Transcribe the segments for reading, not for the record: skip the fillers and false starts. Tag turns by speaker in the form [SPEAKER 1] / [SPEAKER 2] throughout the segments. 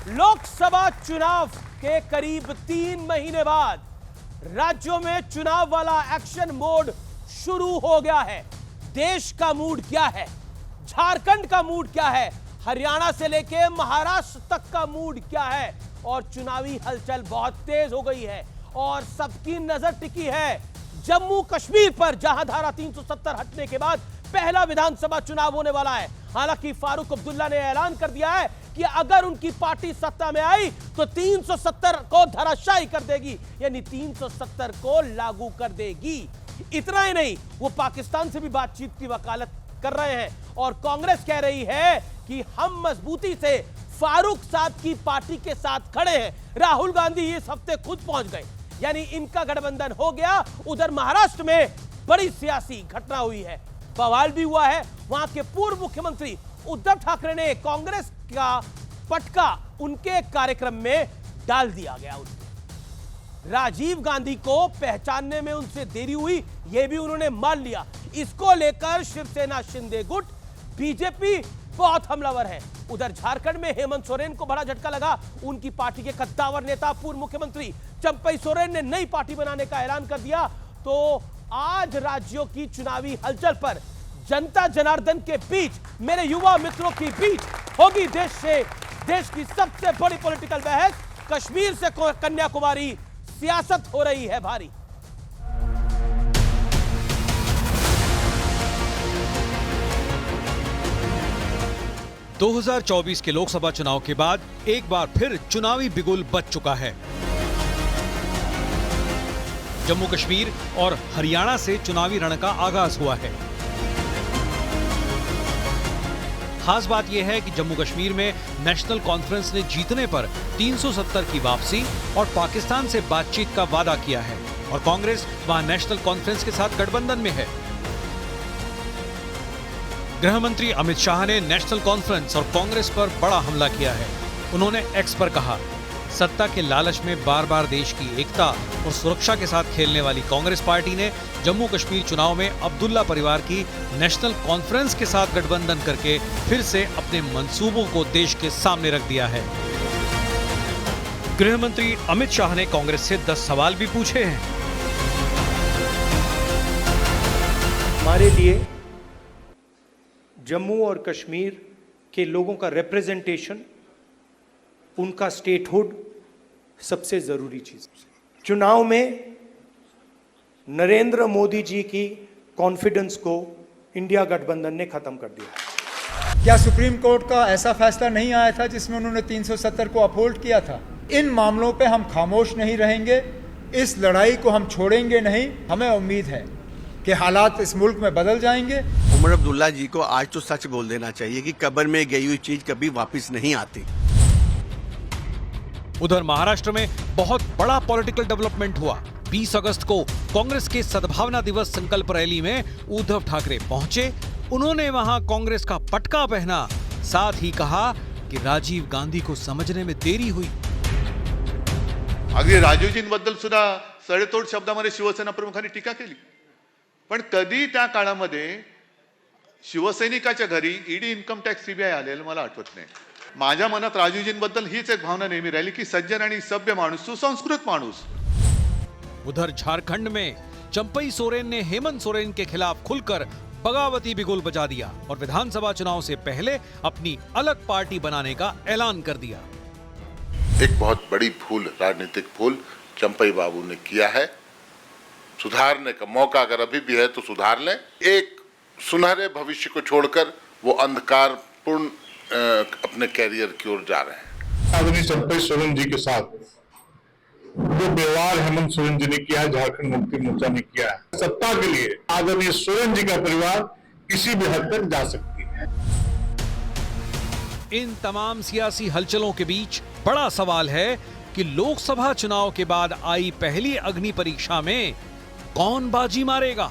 [SPEAKER 1] लोकसभा चुनाव के करीब 3 महीने बाद राज्यों में चुनाव वाला एक्शन मोड शुरू हो गया है। देश का मूड क्या है, झारखंड का मूड क्या है, हरियाणा से लेके महाराष्ट्र तक का मूड क्या है, और चुनावी हलचल बहुत तेज हो गई है और सबकी नजर टिकी है जम्मू कश्मीर पर, जहां धारा 370 हटने के बाद पहला विधानसभा चुनाव होने वाला है। हालांकि फारूक अब्दुल्ला ने ऐलान कर दिया है कि अगर उनकी पार्टी सत्ता में आई तो 370 को धराशायी कर देगी, यानी 370 को लागू कर देगी। इतना ही नहीं, वो पाकिस्तान से भी बातचीत की वकालत कर रहे हैं और कांग्रेस कह रही है कि हम मजबूती से फारूक साहब की पार्टी के साथ खड़े हैं। राहुल गांधी इस हफ्ते खुद पहुंच गए, यानी इनका गठबंधन हो गया। उधर महाराष्ट्र में बड़ी सियासी घटना हुई है, बवाल भी हुआ है। वहां के पूर्व मुख्यमंत्री उद्धव ठाकरे ने कांग्रेस का पटका उनके कार्यक्रम में डाल दिया गया। राजीव गांधी को पहचानने में उनसे देरी हुई, यह भी उन्होंने मान लिया। इसको लेकर शिवसेना शिंदे गुट, बीजेपी बहुत हमलावर है। उधर झारखंड में हेमंत सोरेन को बड़ा झटका लगा। उनकी पार्टी के कद्दावर नेता पूर्व मुख्यमंत्री चंपई सोरेन ने नई पार्टी बनाने का ऐलान कर दिया। तो आज राज्यों की चुनावी हलचल पर जनता जनार्दन के बीच, मेरे युवा मित्रों के बीच होगी देश की सबसे बड़ी पॉलिटिकल बहस। कश्मीर से कन्याकुमारी सियासत हो रही है भारी।
[SPEAKER 2] दो 2024 के लोकसभा चुनाव के बाद एक बार फिर चुनावी बिगुल बज चुका है। जम्मू कश्मीर और हरियाणा से चुनावी रण का आगाज हुआ है। खास बात यह है कि जम्मू कश्मीर में नेशनल कॉन्फ्रेंस ने जीतने पर 370 की वापसी और पाकिस्तान से बातचीत का वादा किया है और कांग्रेस वहां नेशनल कॉन्फ्रेंस के साथ गठबंधन में है। गृह मंत्री अमित शाह ने नेशनल कॉन्फ्रेंस और कांग्रेस पर बड़ा हमला किया है। उन्होंने एक्स पर कहा, सत्ता के लालच में बार बार देश की एकता और सुरक्षा के साथ खेलने वाली कांग्रेस पार्टी ने जम्मू कश्मीर चुनाव में अब्दुल्ला परिवार की नेशनल कॉन्फ्रेंस के साथ गठबंधन करके फिर से अपने मंसूबों को देश के सामने रख दिया है। गृह मंत्री अमित शाह ने कांग्रेस से 10 सवाल भी पूछे हैं।
[SPEAKER 3] हमारे लिए जम्मू और कश्मीर के लोगों का रिप्रेजेंटेशन, उनका स्टेटहुड सबसे जरूरी चीज। चुनाव में नरेंद्र मोदी जी की कॉन्फिडेंस को इंडिया गठबंधन ने खत्म कर दिया।
[SPEAKER 4] क्या सुप्रीम कोर्ट का ऐसा फैसला नहीं आया था जिसमें उन्होंने 370 को अपहोल्ड किया था? इन मामलों पे हम खामोश नहीं रहेंगे, इस लड़ाई को हम छोड़ेंगे नहीं। हमें उम्मीद है कि हालात इस मुल्क में बदल जाएंगे।
[SPEAKER 5] उमर अब्दुल्ला जी को आज तो सच बोल देना चाहिए कि कब्र में गई हुई चीज कभी वापस नहीं आती।
[SPEAKER 2] उधर महाराष्ट्र में बहुत बड़ा पॉलिटिकल डेवलपमेंट हुआ। 20 अगस्त को कांग्रेस के सद्भावना दिवस संकल्प रैली में उद्धव ठाकरे पहुंचे। उन्होंने वहां कांग्रेस का पटका पहना, साथ ही कहा कि राजीव गांधी को समझने में देरी हुई।
[SPEAKER 6] अगदी राजीवजींबद्दल सुद्धा सडेतोड शब्दामध्ये शिवसेना प्रमुखांनी टीका केली, पण कधी त्या काळामध्ये शिवसैनिकाच्या घरी ईडी, इन्कम टॅक्स, सीबीआय आलेलं मला आठवत नाही। माझ्या मनात राजीवजींबद्दल हीच एक भावना नेहमी राहिली की सज्जन आणि सभ्य माणूस, सुसंस्कृत माणूस।
[SPEAKER 2] उधर झारखंड में चंपई सोरेन ने हेमंत सोरेन के खिलाफ खुलकर बगावती बिगुल बजा दिया और विधानसभा चुनाव से पहले अपनी अलग पार्टी बनाने का ऐलान कर दिया।
[SPEAKER 7] एक बहुत बड़ी भूल, राजनीतिक भूल चंपई बाबू ने किया है। सुधारने का मौका अगर अभी भी है तो सुधार लें। एक सुनहरे भविष्य को छोड़कर वो अंधकारपूर्ण अपने कैरियर की ओर जा रहे हैं।
[SPEAKER 8] आदरणीय चंपई सोरेन जी के साथ जो व्यवहार हेमंत सोरेन जी ने किया, झारखंड मुक्ति मोर्चा ने किया है, सत्ता के लिए आदरणीय सोरेन जी का परिवार किसी भी हद तक जा सकती है।
[SPEAKER 2] इन तमाम सियासी हलचलों के बीच बड़ा सवाल है कि लोकसभा चुनाव के बाद आई पहली अग्नि परीक्षा में कौन बाजी मारेगा।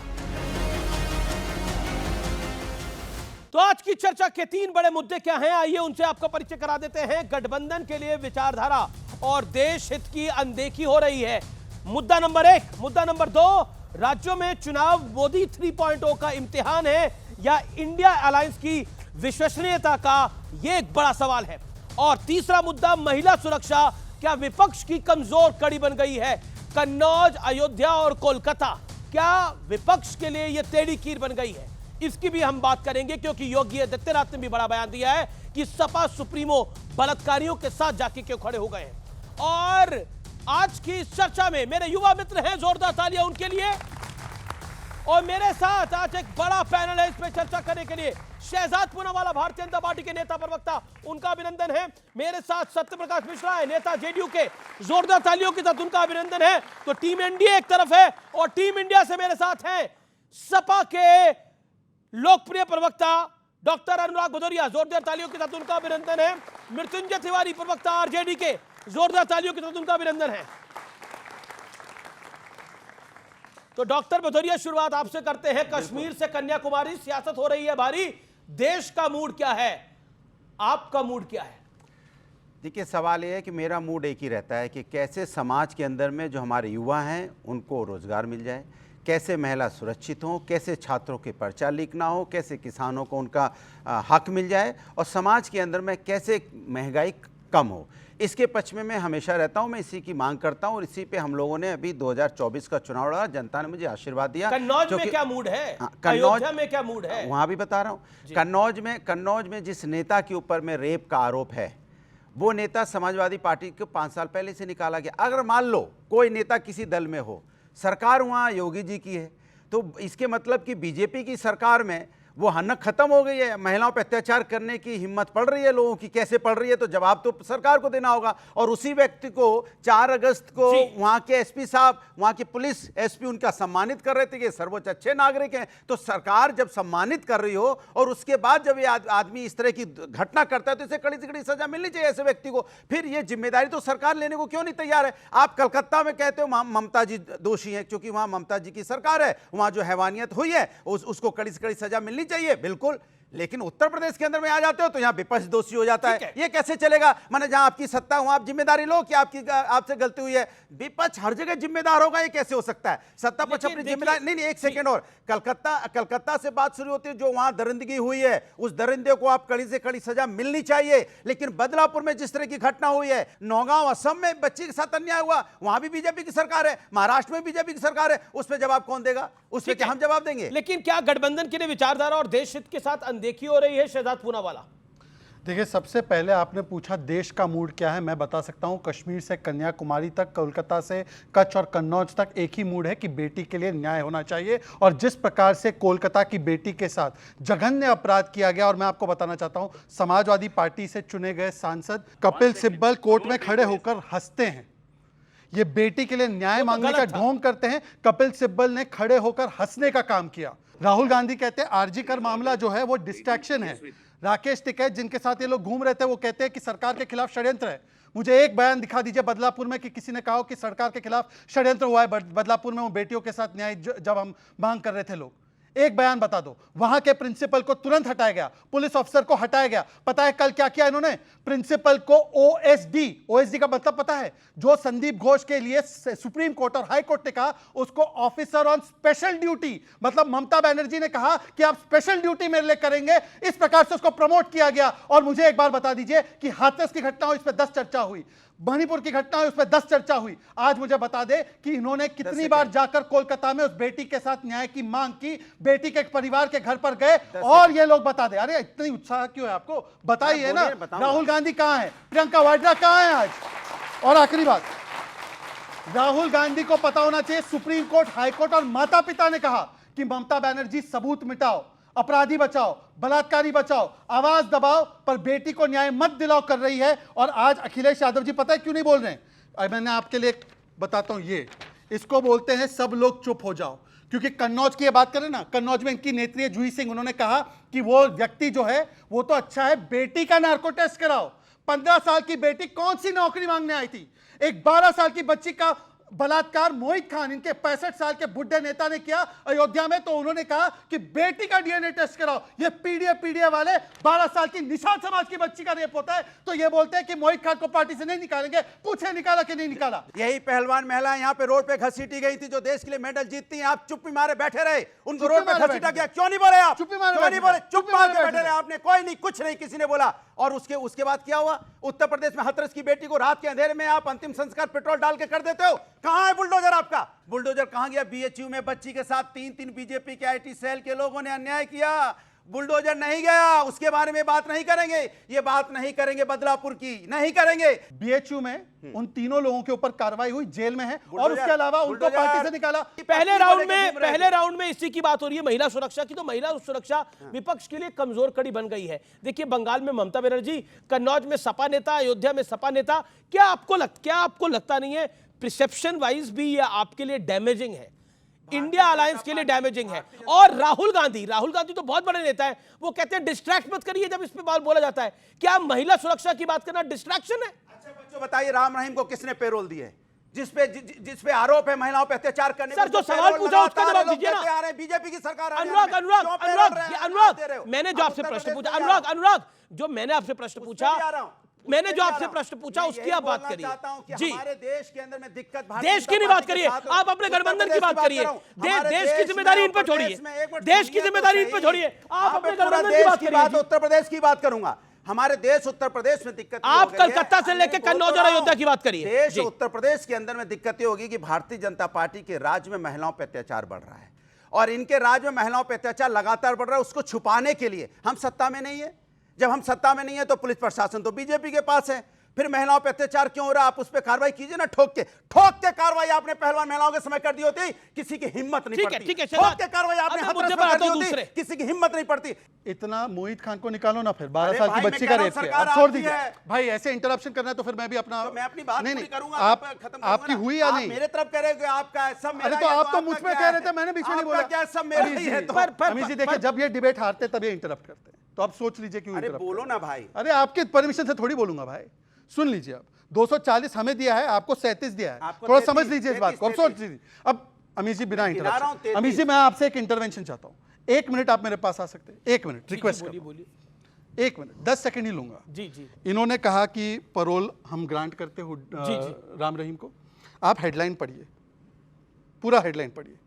[SPEAKER 1] तो आज की चर्चा के 3 बड़े मुद्दे क्या हैं, आइए उनसे आपका परिचय करा देते हैं। गठबंधन के लिए विचारधारा और देश हित की अनदेखी हो रही है, मुद्दा नंबर 1। मुद्दा नंबर 2, राज्यों में चुनाव मोदी 3.0 का इम्तिहान है या इंडिया अलायंस की विश्वसनीयता का, यह एक बड़ा सवाल है। और तीसरा मुद्दा महिला सुरक्षा। क्या विपक्ष की कमजोर कड़ी बन गई है कन्नौज, अयोध्या और कोलकाता? क्या विपक्ष के लिए यह टेढ़ी कीर बन गई है? इसकी भी हम बात करेंगे, क्योंकि योगी आदित्यनाथ ने भी बड़ा बयान दिया है कि सपा सुप्रीमो बलात्कारियों के साथ जाके क्यों खड़े हो गए हैं। और आज की इस चर्चा में मेरे युवा मित्र हैं, जोरदार तालियां उनके लिए। और मेरे साथ आज एक बड़ा पैनल है इस पे चर्चा करने के लिए। शहजाद पूनावाला भारतीय जनता पार्टी के नेता प्रवक्ता, उनका अभिनंदन है। मेरे साथ सत्यप्रकाश मिश्रा है, नेता जेडीयू के, जोरदार तालियों के साथ उनका अभिनंदन है। तो टीम एनडीए एक तरफ है और टीम इंडिया से मेरे साथ हैं सपा के लोकप्रिय प्रवक्ता डॉक्टर अनुराग भदौरिया, जोरदार तालियों के साथ उनका अभिनंदन है। मृत्युंजय तिवारी प्रवक्ता आरजेडी के, जोरदार तालियों के साथ उनका अभिनंदन है। तो डॉक्टर भदौरिया, शुरुआत आपसे करते हैं। कश्मीर से कन्याकुमारी सियासत हो रही है भारी, देश का मूड क्या है, आपका मूड क्या है?
[SPEAKER 9] देखिए, सवाल यह है कि मेरा मूड एक ही रहता है कि कैसे समाज के अंदर में जो हमारे युवा हैं उनको रोजगार मिल जाए, कैसे महिला सुरक्षित हों, कैसे छात्रों के पर्चा लीक ना हो, कैसे किसानों को उनका हक मिल जाए, और समाज के अंदर में कैसे महंगाई कम हो। इसके पक्ष में मैं हमेशा रहता हूं, मैं इसी की मांग करता हूं और इसी पे हम लोगों ने अभी 2024 का चुनाव लड़ा, जनता ने मुझे आशीर्वाद दिया।
[SPEAKER 1] कन्नौज में क्या मूड है?
[SPEAKER 9] अयोध्या
[SPEAKER 1] में क्या मूड है?
[SPEAKER 9] वहां भी बता रहा हूं। कन्नौज में जिस नेता के ऊपर में रेप का आरोप है, वो नेता समाजवादी पार्टी को 5 साल पहले से निकाला गया। अगर मान लो कोई नेता किसी दल में हो, सरकार वहां योगी जी की है, तो इसके मतलब कि बीजेपी की सरकार में वो हनक खत्म हो गई है। महिलाओं पर अत्याचार करने की हिम्मत पड़ रही है लोगों की, कैसे पड़ रही है? तो जवाब तो सरकार को देना होगा। और उसी व्यक्ति को 4 अगस्त को वहां के एसपी साहब, वहां की पुलिस एसपी उनका सम्मानित कर रहे थे कि सर्वोच्च अच्छे नागरिक हैं। तो सरकार जब सम्मानित कर रही हो और उसके बाद जब ये आदमी इस तरह की घटना करता है, तो इसे कड़ी से कड़ी सजा मिलनी चाहिए ऐसे व्यक्ति को। फिर ये जिम्मेदारी तो सरकार लेने को क्यों नहीं तैयार है? आप कलकत्ता में कहते हो ममता जी दोषी हैं, क्योंकि वहां ममता जी की सरकार है, वहां जो हैवानियत हुई है उसको कड़ी से कड़ी सजा मिलनी चाहिए, बिल्कुल। लेकिन उत्तर प्रदेश के अंदर में आ जाते हो तो यहां विपक्ष दोषी हो जाता है। ये कैसे चलेगा? माने जहां आपकी सत्ता है वहां आप जिम्मेदारी लो कि आपसे गलती हुई है। विपक्ष हर जगह जिम्मेदार होगा, ये कैसे हो सकता है? सत्ता पक्ष अपनी जिम्मेदारी नहीं, एक सेकंड और। कलकत्ता से बात शुरू होती है, जो वहां दरिंदगी हुई है, उस दरिंदे को आप कड़ी से कड़ी सजा मिलनी चाहिए। लेकिन बदलापुर में जिस तरह की घटना हुई है, नौगांव असम में बच्ची के साथ अन्याय हुआ, वहां भी बीजेपी की सरकार है, महाराष्ट्र में बीजेपी की सरकार है, उस पर जवाब कौन देगा? उस पर क्या हम जवाब देंगे?
[SPEAKER 1] लेकिन क्या गठबंधन की विचारधारा और देश हित के साथ देखी हो रही है? शहजाद पूनावाला,
[SPEAKER 10] देखिए, सबसे पहले आपने पूछा देश का मूड क्या है। मैं बता सकता हूं, कश्मीर से कन्याकुमारी तक, कोलकाता से कच्छ और कन्नौज तक एक ही मूड है कि बेटी के लिए न्याय होना चाहिए। और जिस प्रकार से कोलकाता की बेटी के साथ जघन्य अपराध किया गया, और मैं आपको बताना चाहता हूं, समाजवादी पार्टी से चुने गए सांसद कपिल सिब्बल कोर्ट में खड़े होकर हंसते हैं। ये बेटी के लिए न्याय मांगने का ढोंग करते हैं। कपिल सिब्बल ने खड़े होकर हंसने का काम किया। राहुल गांधी कहते हैं आरजी कर मामला जो है वो डिस्ट्रैक्शन है। राकेश टिकैत, जिनके साथ ये लोग घूम रहे थे, वो कहते हैं कि सरकार के खिलाफ षड्यंत्र है। मुझे एक बयान दिखा दीजिए बदलापुर में कि किसी ने कहा कि सरकार के खिलाफ षड्यंत्र हुआ है बदलापुर में वो बेटियों के साथ न्याय जब हम मांग कर रहे थे लोग। एक बयान बता दो। वहां के प्रिंसिपल को तुरंत हटाया गया, पुलिस अफसर को हटाया गया। पता है कल क्या किया इन्होंने? प्रिंसिपल को ओएसडी का मतलब पता है? जो संदीप घोष के लिए सुप्रीम कोर्ट और हाई कोर्ट ने कहा, उसको ऑफिसर ऑन स्पेशल ड्यूटी, मतलब ममता बनर्जी ने कहा कि आप स्पेशल ड्यूटी मेरे लिए करेंगे, इस प्रकार से उसको प्रमोट किया गया। और मुझे एक बार बता दीजिए कि हाथरस की घटना हुई, इस पर 10 चर्चा हुई, मणिपुर की घटना हुई, उस पर 10 चर्चा हुई। आज मुझे बता दे कि इन्होंने कितनी बार जाकर कोलकाता में उस बेटी के साथ न्याय की मांग की, बेटी के परिवार के घर पर गए, और ये लोग बता दे। अरे इतनी उत्साह क्यों है आपको? बताइए ना। राहुल गांधी कहां है? प्रियंका वाड्रा कहां है आज? और आखिरी बात, राहुल गांधी को पता होना चाहिए, सुप्रीम कोर्ट, हाई कोर्ट और माता पिता ने कहा कि ममता बनर्जी सबूत मिटाओ, अपराधी बचाओ, बलात्कारी बचाओ, आवाज दबाओ, पर बेटी को न्याय मत दिलाओ कर रही है। और आज अखिलेश यादव जी पता है क्यों नहीं बोल रहे हैं? मैंने आपके लिए बताता हूं, ये इसको बोलते हैं सब लोग चुप हो जाओ। क्योंकि कन्नौज की ये बात करें ना, कन्नौज में इनकी नेत्री जूही सिंह, उन्होंने कहा कि वो व्यक्ति जो है वो तो अच्छा है, बेटी का नार्को टेस्ट कराओ। 15 साल की बेटी कौन सी नौकरी मांगने आई थी? एक 12 साल की बच्ची का बलात्कार मोहित खान, इनके 65 साल के बुढ़े नेता ने किया अयोध्या में, तो उन्होंने कहा कि बेटी का डीएनए टेस्ट कराओ। ये पीडीए वाले 12 साल की निषाद समाज की बच्ची का रेप होता है तो ये बोलते हैं कि मोहित खान को पार्टी से नहीं निकालेंगे। पूछे निकाला कि नहीं निकाला?
[SPEAKER 9] यही पहलवान महिला यहाँ पे रोड पे घसीटी गई थी जो देश के लिए मेडल जीतती हैं, आप चुप्पी मारे बैठे रहे, उनको रोड पे घसीटा गया, क्यों नहीं बोले आप?
[SPEAKER 10] चुप्पी मारे
[SPEAKER 9] क्यों नहीं बोले? चुप मार के बैठे
[SPEAKER 10] रहे।
[SPEAKER 9] रहे आपने, कोई नहीं, कुछ नहीं, किसी ने बोला। और उसके बाद क्या हुआ? उत्तर प्रदेश में हाथरस की बेटी को रात के अंधेरे में आप अंतिम संस्कार पेट्रोल डाल के कर देते हो। कहां है बुलडोजर आपका? बुलडोजर कहां गया? बीएचयू में बच्ची के साथ तीन बीजेपी के आईटी सेल के लोगों ने अन्याय किया, बुलडोजर नहीं गया, उसके बारे में बात नहीं करेंगे। ये बात नहीं करेंगे बदलापुर की, नहीं करेंगे।
[SPEAKER 10] बीएचयू में उन तीनों लोगों के ऊपर कार्रवाई हुई, जेल में है, और उसके अलावा उनको पार्टी से निकाला।
[SPEAKER 1] पहले राउंड में इसी की बात हो रही है, महिला सुरक्षा की। तो महिला सुरक्षा विपक्ष के लिए कमजोर कड़ी बन गई है। देखिए, बंगाल में ममता बनर्जी, कन्नौज में सपा नेता, अयोध्या में सपा नेता। क्या आपको लगता नहीं है परसेप्शन वाइज भी ये आपके लिए डैमेजिंग है, इंडिया अलायंस के लिए डैमेजिंग है? और राहुल गांधी तो बहुत बड़े नेता है, वो कहते हैं डिस्ट्रैक्ट मत करिए जब इस पे बात बोला जाता है। क्या महिला सुरक्षा की बात करना डिस्ट्रैक्शन है?
[SPEAKER 9] अच्छा बच्चों, बताइए, राम रहीम को किसने पेरोल दी है? जिस पे आरोप है महिलाओं पे अत्याचार करने
[SPEAKER 1] सर, जो सवाल पूछा उसका जवाब दीजिए ना।
[SPEAKER 9] बीजेपी की सरकार।
[SPEAKER 1] अनुराग, मैंने जो आपसे प्रश्न पूछा, अनुराग, जो मैंने आपसे प्रश्न पूछा, उसकी आप बात करिए जी।
[SPEAKER 9] हमारे देश के अंदर में दिक्कत,
[SPEAKER 1] देश की नहीं बात करिए, आप अपने गठबंधन की बात करिए। देश की जिम्मेदारी इन पर छोड़िए, देश की जिम्मेदारी इन पर छोड़िए, आप अपने गठबंधन की बात करिए।
[SPEAKER 9] उत्तर प्रदेश की बात करूंगा। हमारे देश उत्तर प्रदेश में दिक्कत,
[SPEAKER 1] आप कलकत्ता से लेकर कन्नौज और अयोध्या की बात करिए।
[SPEAKER 9] देश उत्तर प्रदेश के अंदर में दिक्कत होगी कि भारतीय जनता पार्टी के राज्य में महिलाओं पर अत्याचार बढ़ रहा है, और इनके राज्य में महिलाओं पर अत्याचार लगातार बढ़ रहा है। उसको छुपाने के लिए हम सत्ता में नहीं है। जब हम सत्ता में नहीं है तो पुलिस प्रशासन तो बीजेपी के पास है, फिर महिलाओं पे अत्याचार क्यों हो रहा है? आप उस पे कार्रवाई कीजिए ना, ठोक के कार्रवाई आपने पहलवान महिलाओं के समय कर दी होती, किसी की हिम्मत नहीं पड़ती। ठोक के कार्रवाई आपने हाथरस में कर दी होती, किसी की हिम्मत नहीं पड़ती।
[SPEAKER 10] इतना मोहित खान को निकालो ना, फिर 12 साल की बच्ची का रेप किया, छोड़ दीजिए भाई। ऐसे इंटरप्शन करना है तो फिर मैं भी
[SPEAKER 9] अपनी बात पूरी करूंगा।
[SPEAKER 10] आपकी हुई या नहीं?
[SPEAKER 9] मेरे तरफ कह रहे हो आपका सब मेरा।
[SPEAKER 10] अरे तो आप तो मुझ पे कह रहे थे, मैंने बीच में नहीं बोला।
[SPEAKER 9] क्या सब मेरा ही है?
[SPEAKER 10] अमित जी देखिए, जब ये डिबेट हारते तब ये इंटरप्ट करते हैं, तो आप सोच लीजिए क्यों इंटरप्ट।
[SPEAKER 9] बोलो ना भाई।
[SPEAKER 10] अरे आपके परमिशन से थोड़ी बोलूंगा भाई, सुन लीजिए। आप 240 हमें दिया है, आपको 37 दिया है, थोड़ा समझ लीजिए इस बात को। अब सोच लीजिए। अब अमित जी बिना इंटरप्शन, अमित जी मैं आपसे एक इंटरवेंशन चाहता हूं। 1 मिनट आप मेरे पास आ सकते हैं? 1 मिनट रिक्वेस्ट कर, 1 मिनट 10 सेकंड ही लूंगा।
[SPEAKER 1] जी।
[SPEAKER 10] इन्होंने कहा कि परोल हम ग्रांट करते हो राम रहीम को। आप हेडलाइन पढ़िए, पूरा हेडलाइन पढ़िए।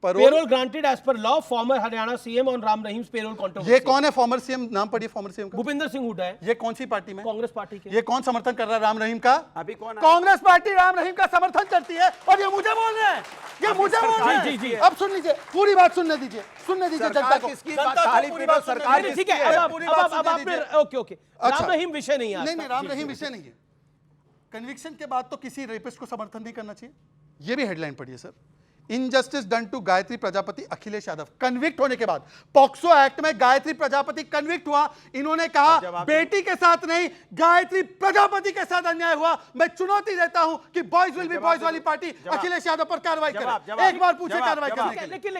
[SPEAKER 1] Parole granted as per law, former Haryana CM on Ram Rahim parole controversy.
[SPEAKER 10] ये कौन है फॉर्मर सीएम? नाम पढ़िए फॉर्मर सीएम का।
[SPEAKER 1] भूपेंद्र सिंह हुड्डा है।
[SPEAKER 10] ये कौन सी पार्टी में?
[SPEAKER 1] कांग्रेस पार्टी के।
[SPEAKER 10] ये कौन समर्थन कर रहा है राम रहीम का?
[SPEAKER 9] अभी कौन?
[SPEAKER 10] कांग्रेस पार्टी राम रहीम का समर्थन करती है, और ये मुझे बोल रहे हैं, ये मुझे बोल रहे हैं।
[SPEAKER 1] जी।
[SPEAKER 10] अब सुन लीजिए, पूरी बात सुनने दीजिए जनता को।
[SPEAKER 9] किसकी बात? खाली पीटो सरकार।
[SPEAKER 1] ठीक है, अब आपने ओके राम रहीम विषय नहीं है।
[SPEAKER 10] नहीं, राम रहीम विषय नहीं है। कन्विक्शन के बाद तो किसी रेपिस्ट को समर्थन नहीं करना चाहिए। ये भी हेडलाइन पढ़िए sir. Injustice done to Gayatri Prajapati Akhilesh Yadav. Convict होने के बाद, पॉक्सो एक्ट में गायत्री प्रजापति कन्विक्ट हुआ। इन्होंने कहा बेटी के साथ नहीं, गायत्री प्रजापति के साथ अन्याय हुआ। मैं चुनौती देता हूं कि बॉयज विल बी बॉयज वाली पार्टी अखिलेश यादव पर कार्रवाई करे। एक बार पूछे कार्रवाई करने के लिए।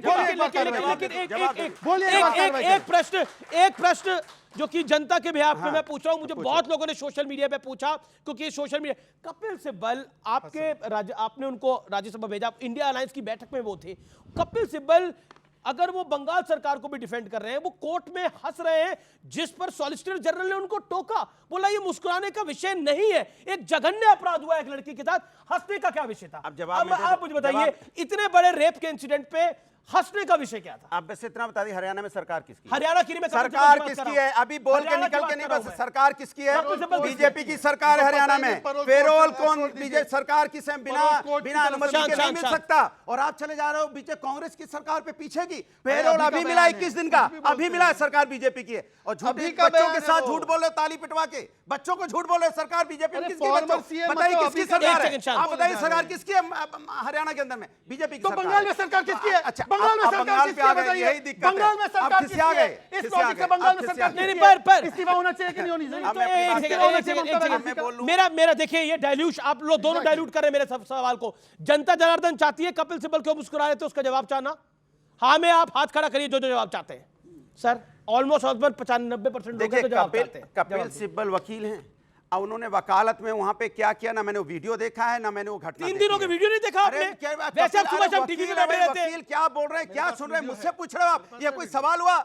[SPEAKER 1] एक प्रश्न जो कि जनता के बिहाफ में मैं पूछ रहा हूं। मुझे बहुत लोगों ने सोशल मीडिया पे पूछा, क्योंकि सोशल मीडिया कपिल सिब्बल आपने उनको राज्यसभा भेजा, इंडिया अलायंस की बैठक में वो थे। कपिल सिब्बल अगर वो बंगाल सरकार को भी डिफेंड कर रहे हैं, वो कोर्ट में हंस रहे हैं, जिस पर सॉलिसिटर जनरल ने उनको टोका, बोला ये मुस्कुराने का विषय नहीं है, एक जघन्य अपराध हुआ एक लड़की के साथ, हंसने का क्या विषय था? अब आप मुझे बताइए, इतने बड़े रेप के इंसिडेंट पे हंसने का विषय क्या था?
[SPEAKER 9] आप बस इतना बता दी, हरियाणा में सरकार किसकी?
[SPEAKER 1] हरियाणा की
[SPEAKER 9] सरकार किसकी है? अभी बोल के निकल के नहीं, बस सरकार किसकी है? बीजेपी की सरकार है हरियाणा में। पेरोल कौन? बीजेपी सरकार की से बिना अनुमति के नहीं मिल सकता। और आप चले जा रहे हो बीजेपी कांग्रेस की सरकार पे पीछे की। पेरोल अभी मिला 21 दिन का, अभी मिला है, सरकार बीजेपी की है। और झूठी बच्चों के साथ झूठ बोल रहे, ताली पिटवा के बच्चों को झूठ बोल रहे, सरकार बीजेपी की किसकी? बताइए किसकी सरकार है? आप बताइए सरकार किसकी है हरियाणा के अंदर में? बीजेपी की।
[SPEAKER 10] बंगाल में सरकार किसकी है?
[SPEAKER 9] अच्छा,
[SPEAKER 10] बंगाल में सरकार किसकी है?
[SPEAKER 9] यही दिक्कत
[SPEAKER 10] बंगाल में सरकार किसकी है? इस लॉजिक से बंगाल में सरकार किसकी है? पर इस्तीफा होना चाहिए कि नहीं होनी चाहिए?
[SPEAKER 1] मेरा देखिए, ये डाइल्यूट, आप लोग दोनों डाइल्यूट कर रहे हैं मेरे सवाल को। जनता जनार्दन चाहती है कपिल सिब्बल क्यों मुस्कुरा रहे थे, उसका जवाब चाहना। हाँ में आप हाथ खड़ा करिए जो जवाब चाहते हैं। सर ऑलमोस्ट 95% लोग तो जवाब चाहते हैं।
[SPEAKER 9] कपिल सिब्बल वकील हैं, अब उन्होंने वकालत में वहां पे क्या किया, ना मैंने वो वीडियो देखा है, ना मैंने वो घटना
[SPEAKER 1] 3 दिनों की वीडियो नहीं देखा आपने? वैसे आप सुबह शाम टीवी पे बैठे रहते हैं।
[SPEAKER 9] वकील क्या बोल रहे हैं, क्या सुन रहे हैं, मुझसे पूछ रहे हो आप? ये कोई सवाल हुआ?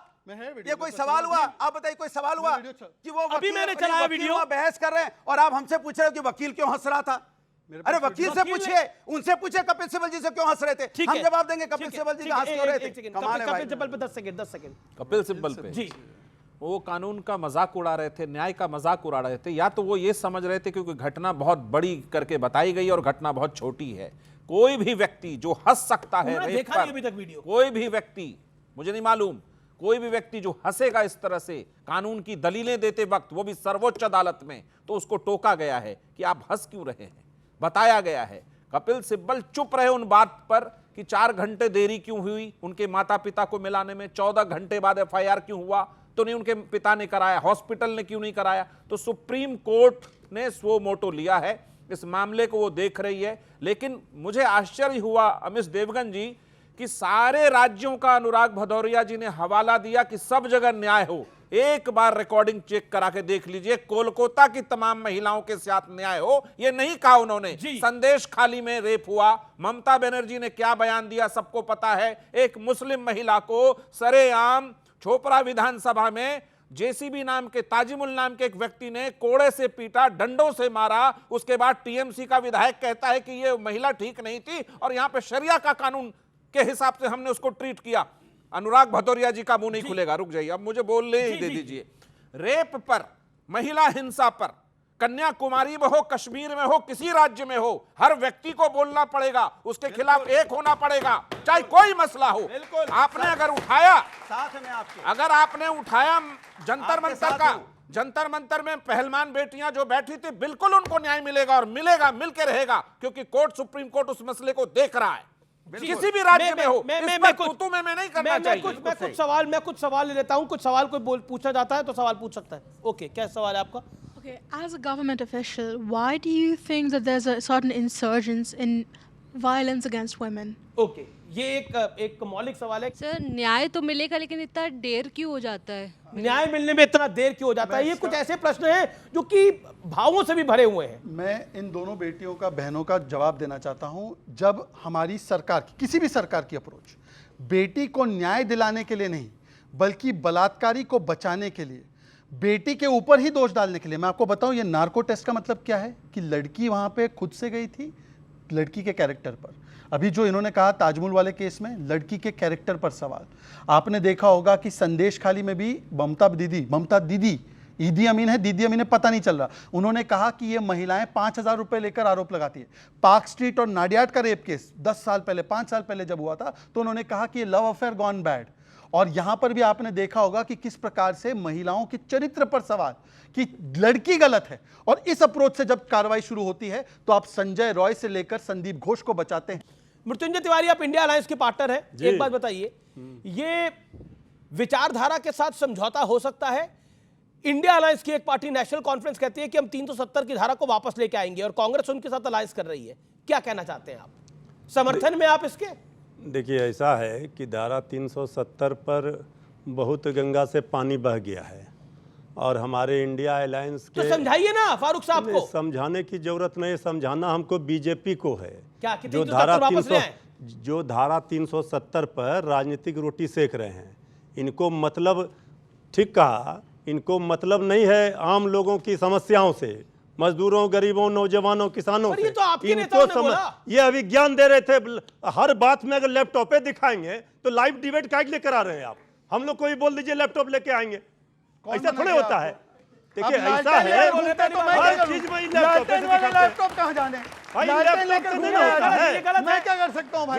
[SPEAKER 9] ये कोई सवाल हुआ? आप बताइए, कोई सवाल हुआ कि वो
[SPEAKER 1] अभी मैंने चलाया वीडियो,
[SPEAKER 9] बहस कर रहे हैं और आप हमसे पूछ रहे हो कि वकील क्यों हंस रहा था? अरे वकील से पूछिए, उनसे पूछिए कपिल सिब्बल जी से क्यों हंस रहे थे, हम जवाब देंगे कपिल सिब्बल जी हंस क्यों रहे थे।
[SPEAKER 1] कपिल सिब्बल पे 10 सेकंड
[SPEAKER 11] कपिल सिब्बल पे
[SPEAKER 1] जी,
[SPEAKER 11] वो कानून का मजाक उड़ा रहे थे, न्याय का मजाक उड़ा रहे थे, या तो वो ये समझ रहे थे क्योंकि घटना बहुत बड़ी करके बताई गई और घटना बहुत छोटी है। कोई भी व्यक्ति जो हंस सकता है रेप
[SPEAKER 1] देखा नहीं अभी तक वीडियो,
[SPEAKER 11] कोई भी व्यक्ति, मुझे नहीं मालूम, कोई भी व्यक्ति जो हंसेगा इस तरह से कानून की दलीलें देते वक्त, वो भी सर्वोच्च अदालत में, तो उसको टोका गया है कि आप हंस क्यों रहे हैं, बताया गया है। कपिल सिब्बल चुप रहे उन बात पर कि 4 घंटे देरी क्यों हुई उनके माता पिता को मिलाने में, 14 घंटे बाद FIR क्यों हुआ, तो नहीं उनके पिता ने कराया, हॉस्पिटल ने क्यों नहीं कराया। तो सुप्रीम कोर्ट ने स्वो मोटो लिया है, इस मामले को वो देख रही है। लेकिन मुझे आश्चर्य हुआ अमिश देवगन जी कि सारे राज्यों का अनुराग भदौरिया जी ने हवाला दिया कि सब जगह न्याय हो। एक बार रिकॉर्डिंग चेक करा के देख लीजिए, कोलकाता की तमाम महिलाओं के साथ न्याय हो, ये नहीं कहा उन्होंने। संदेश खाली में रेप हुआ, ममता बनर्जी ने क्या बयान दिया सबको पता है। एक मुस्लिम महिला को सरेआम छोपरा विधानसभा में जेसीबी नाम के, ताजिमुल नाम के एक व्यक्ति ने कोड़े से पीटा, डंडों से मारा। उसके बाद टीएमसी का विधायक कहता है कि ये महिला ठीक नहीं थी और यहां पे शरिया का कानून के हिसाब से हमने उसको ट्रीट किया। अनुराग भदौरिया जी का मुंह नहीं खुलेगा, रुक जाइए, अब मुझे बोलने ही दे दीजिए। रेप पर, महिला हिंसा पर, कन्याकुमारी में हो, कश्मीर में हो, किसी राज्य में हो, हर व्यक्ति को बोलना पड़ेगा, उसके खिलाफ एक होना पड़ेगा, चाहे कोई मसला हो। आपने अगर उठाया,
[SPEAKER 9] साथ में आपके,
[SPEAKER 11] अगर आपने उठाया जंतर मंतर का, जंतर मंतर में पहलवान बेटियां जो बैठी थी, बिल्कुल उनको न्याय मिलेगा और मिलेगा, मिलके रहेगा, क्योंकि कोर्ट, सुप्रीम कोर्ट उस मसले को देख रहा है। किसी भी राज्य में हो, मैं नहीं करना चाहिए।
[SPEAKER 1] मैं कुछ सवाल ले लेता हूं, कुछ सवाल कोई पूछा जाता है तो सवाल पूछ सकता है। ओके, क्या सवाल है आपका?
[SPEAKER 12] Okay, as a government official, why do you think that there's a certain insurgence in violence against women?
[SPEAKER 1] Okay, ये एक मौलिक सवाल है।
[SPEAKER 13] सर, न्याय तो मिलेगा लेकिन इतना देर क्यों हो जाता है?
[SPEAKER 1] न्याय मिलने में इतना देर क्यों हो जाता है? ये कुछ ऐसे प्रश्न हैं जो कि भावों से भी भरे हुए हैं।
[SPEAKER 10] मैं इन दोनों बेटियों का, बहनों का जवाब देना चाहता हूं। जब हमारी सरकार की, किसी भी सरकार की अप्रोच बेटी को न्याय दिलाने के लिए नहीं, बल्कि बलात्कारी को बचाने के लिए, बेटी के ऊपर ही दोष डालने के लिए, मैं आपको बताऊं ये नार्को टेस्ट का मतलब क्या है कि लड़की वहां पे खुद से गई थी, लड़की के कैरेक्टर पर। अभी जो इन्होंने कहा ताजमुल वाले केस में लड़की के कैरेक्टर पर सवाल, आपने देखा होगा कि संदेश खाली में भी ममता दीदी ईदी अमीन है, दीदी अमीन है, पता नहीं चल रहा, उन्होंने कहा कि ये महिलाएं 5,000 रुपए लेकर आरोप लगाती है। पार्क स्ट्रीट और नाडियाड का रेप केस 10 साल पहले, 5 साल पहले जब हुआ था, तो उन्होंने कहा कि ये लव अफेयर गॉन बैड। और यहां पर भी आपने देखा होगा कि किस प्रकार से महिलाओं के चरित्र पर सवाल कि लड़की गलत है, और इस अप्रोच से जब कार्रवाई शुरू होती है तो आप संजय रॉय से लेकर संदीप घोष को बचाते हैं।
[SPEAKER 1] मृत्युंजय तिवारी, आप इंडिया अलायंस के पार्टनर हैं, एक बात बताइए, ये विचारधारा के साथ समझौता हो सकता है? इंडिया अलायंस की एक पार्टी नेशनल कॉन्फ्रेंस कहती है कि हम 370 की धारा को वापस लेके आएंगे और कांग्रेस उनके साथ अलायंस कर रही है, क्या कहना चाहते हैं आप? समर्थन में आप इसके?
[SPEAKER 14] देखिए, ऐसा है कि धारा 370 पर बहुत गंगा से पानी बह गया है और हमारे इंडिया अलायंस के,
[SPEAKER 1] तो समझाइए ना फारूक साहब को।
[SPEAKER 14] समझाने की जरूरत नहीं, समझाना हमको बीजेपी को है।
[SPEAKER 1] क्या
[SPEAKER 14] जो धारा 370 पर राजनीतिक रोटी सेक रहे हैं, इनको मतलब, ठीक कहा, इनको मतलब नहीं है आम लोगों की समस्याओं से, मजदूरों, गरीबों, नौजवानों, किसानों से।
[SPEAKER 1] तो आपके नेताओं ने बोला।
[SPEAKER 14] ये अभी ज्ञान दे रहे थे, हर बात में अगर लैपटॉप पे दिखाएंगे तो लाइव डिबेट क्या लेकर आ रहे हैं आप? हम लोग को भी बोल दीजिए लैपटॉप लेके आएंगे, ऐसा थोड़े होता है। देखिए, ऐसा है, हर चीज में
[SPEAKER 10] लैपटॉप कहां जाने
[SPEAKER 14] भाई, लैपटॉप तो नहीं होता है।
[SPEAKER 10] मैं क्या कर सकता हूं भाई?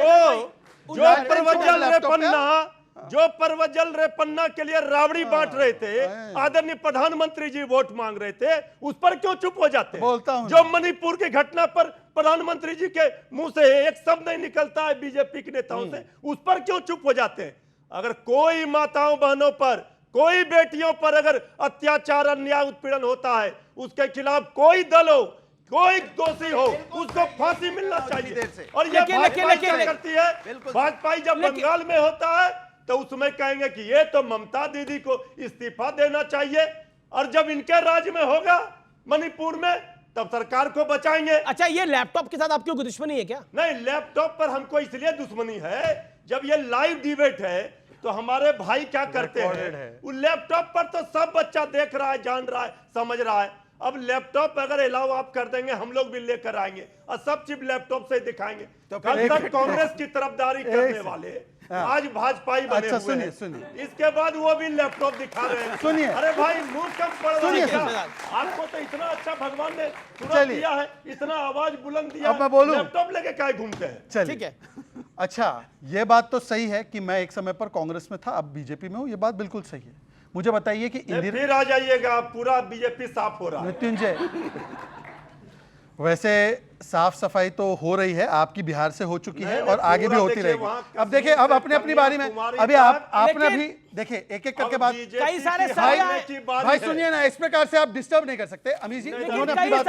[SPEAKER 14] जो परवजल रे पन्ना के लिए रावड़ी बांट रहे थे, आदरणीय प्रधानमंत्री जी वोट मांग रहे थे, उस पर क्यों चुप हो जाते हैं?
[SPEAKER 10] बोलता हूं।
[SPEAKER 14] जो मणिपुर की घटना पर प्रधानमंत्री जी के मुंह से एक शब्द नहीं निकलता है बीजेपी के नेताओं से, उस पर क्यों चुप हो जाते हैं? अगर कोई माताओं बहनों पर, कोई बेटियों पर अगर अत्याचार, अन्याय, उत्पीड़न होता है, उसके खिलाफ कोई दल हो, कोई दोषी हो, उसको फांसी मिलना चाहिए। और ये भाजपा क्या करती है? भाजपा जब बंगाल में होता है तो उसमें कहेंगे कि ये तो ममता दीदी को इस्तीफा देना चाहिए, और जब इनके राज्य में होगा मणिपुर में, तब सरकार को बचाएंगे।
[SPEAKER 1] अच्छा, ये लैपटॉप के साथ आपकी कोई दुश्मनी है क्या?
[SPEAKER 14] नहीं, लैपटॉप पर हमको इसलिए दुश्मनी है, जब ये लाइव डिबेट है तो हमारे भाई क्या करते हैं, उस लैपटॉप पर तो सब बच्चा देख रहा है, जान रहा है, समझ रहा है। अब लैपटॉप अगर अलाउ आप कर देंगे, हम लोग भी लेकर आएंगे और सब चीज लैपटॉप से दिखाएंगे। तो कल तक कांग्रेस की तरफदारी करने वाले आज भाजपाई बने
[SPEAKER 10] अच्छा,
[SPEAKER 14] हुए हैं।
[SPEAKER 10] सुनिए।
[SPEAKER 14] इसके बाद वो भी लैपटॉप दिखा रहे हैं।
[SPEAKER 10] सुनिए।
[SPEAKER 14] अरे भाई, मुंह कम पड़ रहा है क्या?
[SPEAKER 10] सुनिए।
[SPEAKER 14] आपको तो इतना अच्छा भगवान ने तुरंत दिया है, इतना आवाज बुलंद दिया,
[SPEAKER 10] अब मैं बोलूं?
[SPEAKER 14] लैपटॉप लेके क्या घूमते हैं?
[SPEAKER 10] चलिए,
[SPEAKER 1] ठीक है।
[SPEAKER 10] अच्छा, ये बात तो सही है कि मैं एक समय पर कांग्रेस में था, अब बीजेपी में हूं, ये बात बिल्कुल सही है। मुझे बताइए कि
[SPEAKER 14] फिर आ जाइएगा, पूरा बीजेपी साफ हो रहा है।
[SPEAKER 10] मृत्युंजय, वैसे साफ सफाई तो हो रही है, आपकी बिहार से हो चुकी है और आगे भी होती रहेगी। अब देखिए, अब अपनी अपनी बारी में अभी आपने अभी देखिए एक एक करके बात,
[SPEAKER 1] कई सारे
[SPEAKER 10] भाई सुनिए ना, इस प्रकार से आप डिस्टर्ब नहीं कर सकते। अमीश जी, उन्होंने अपनी बात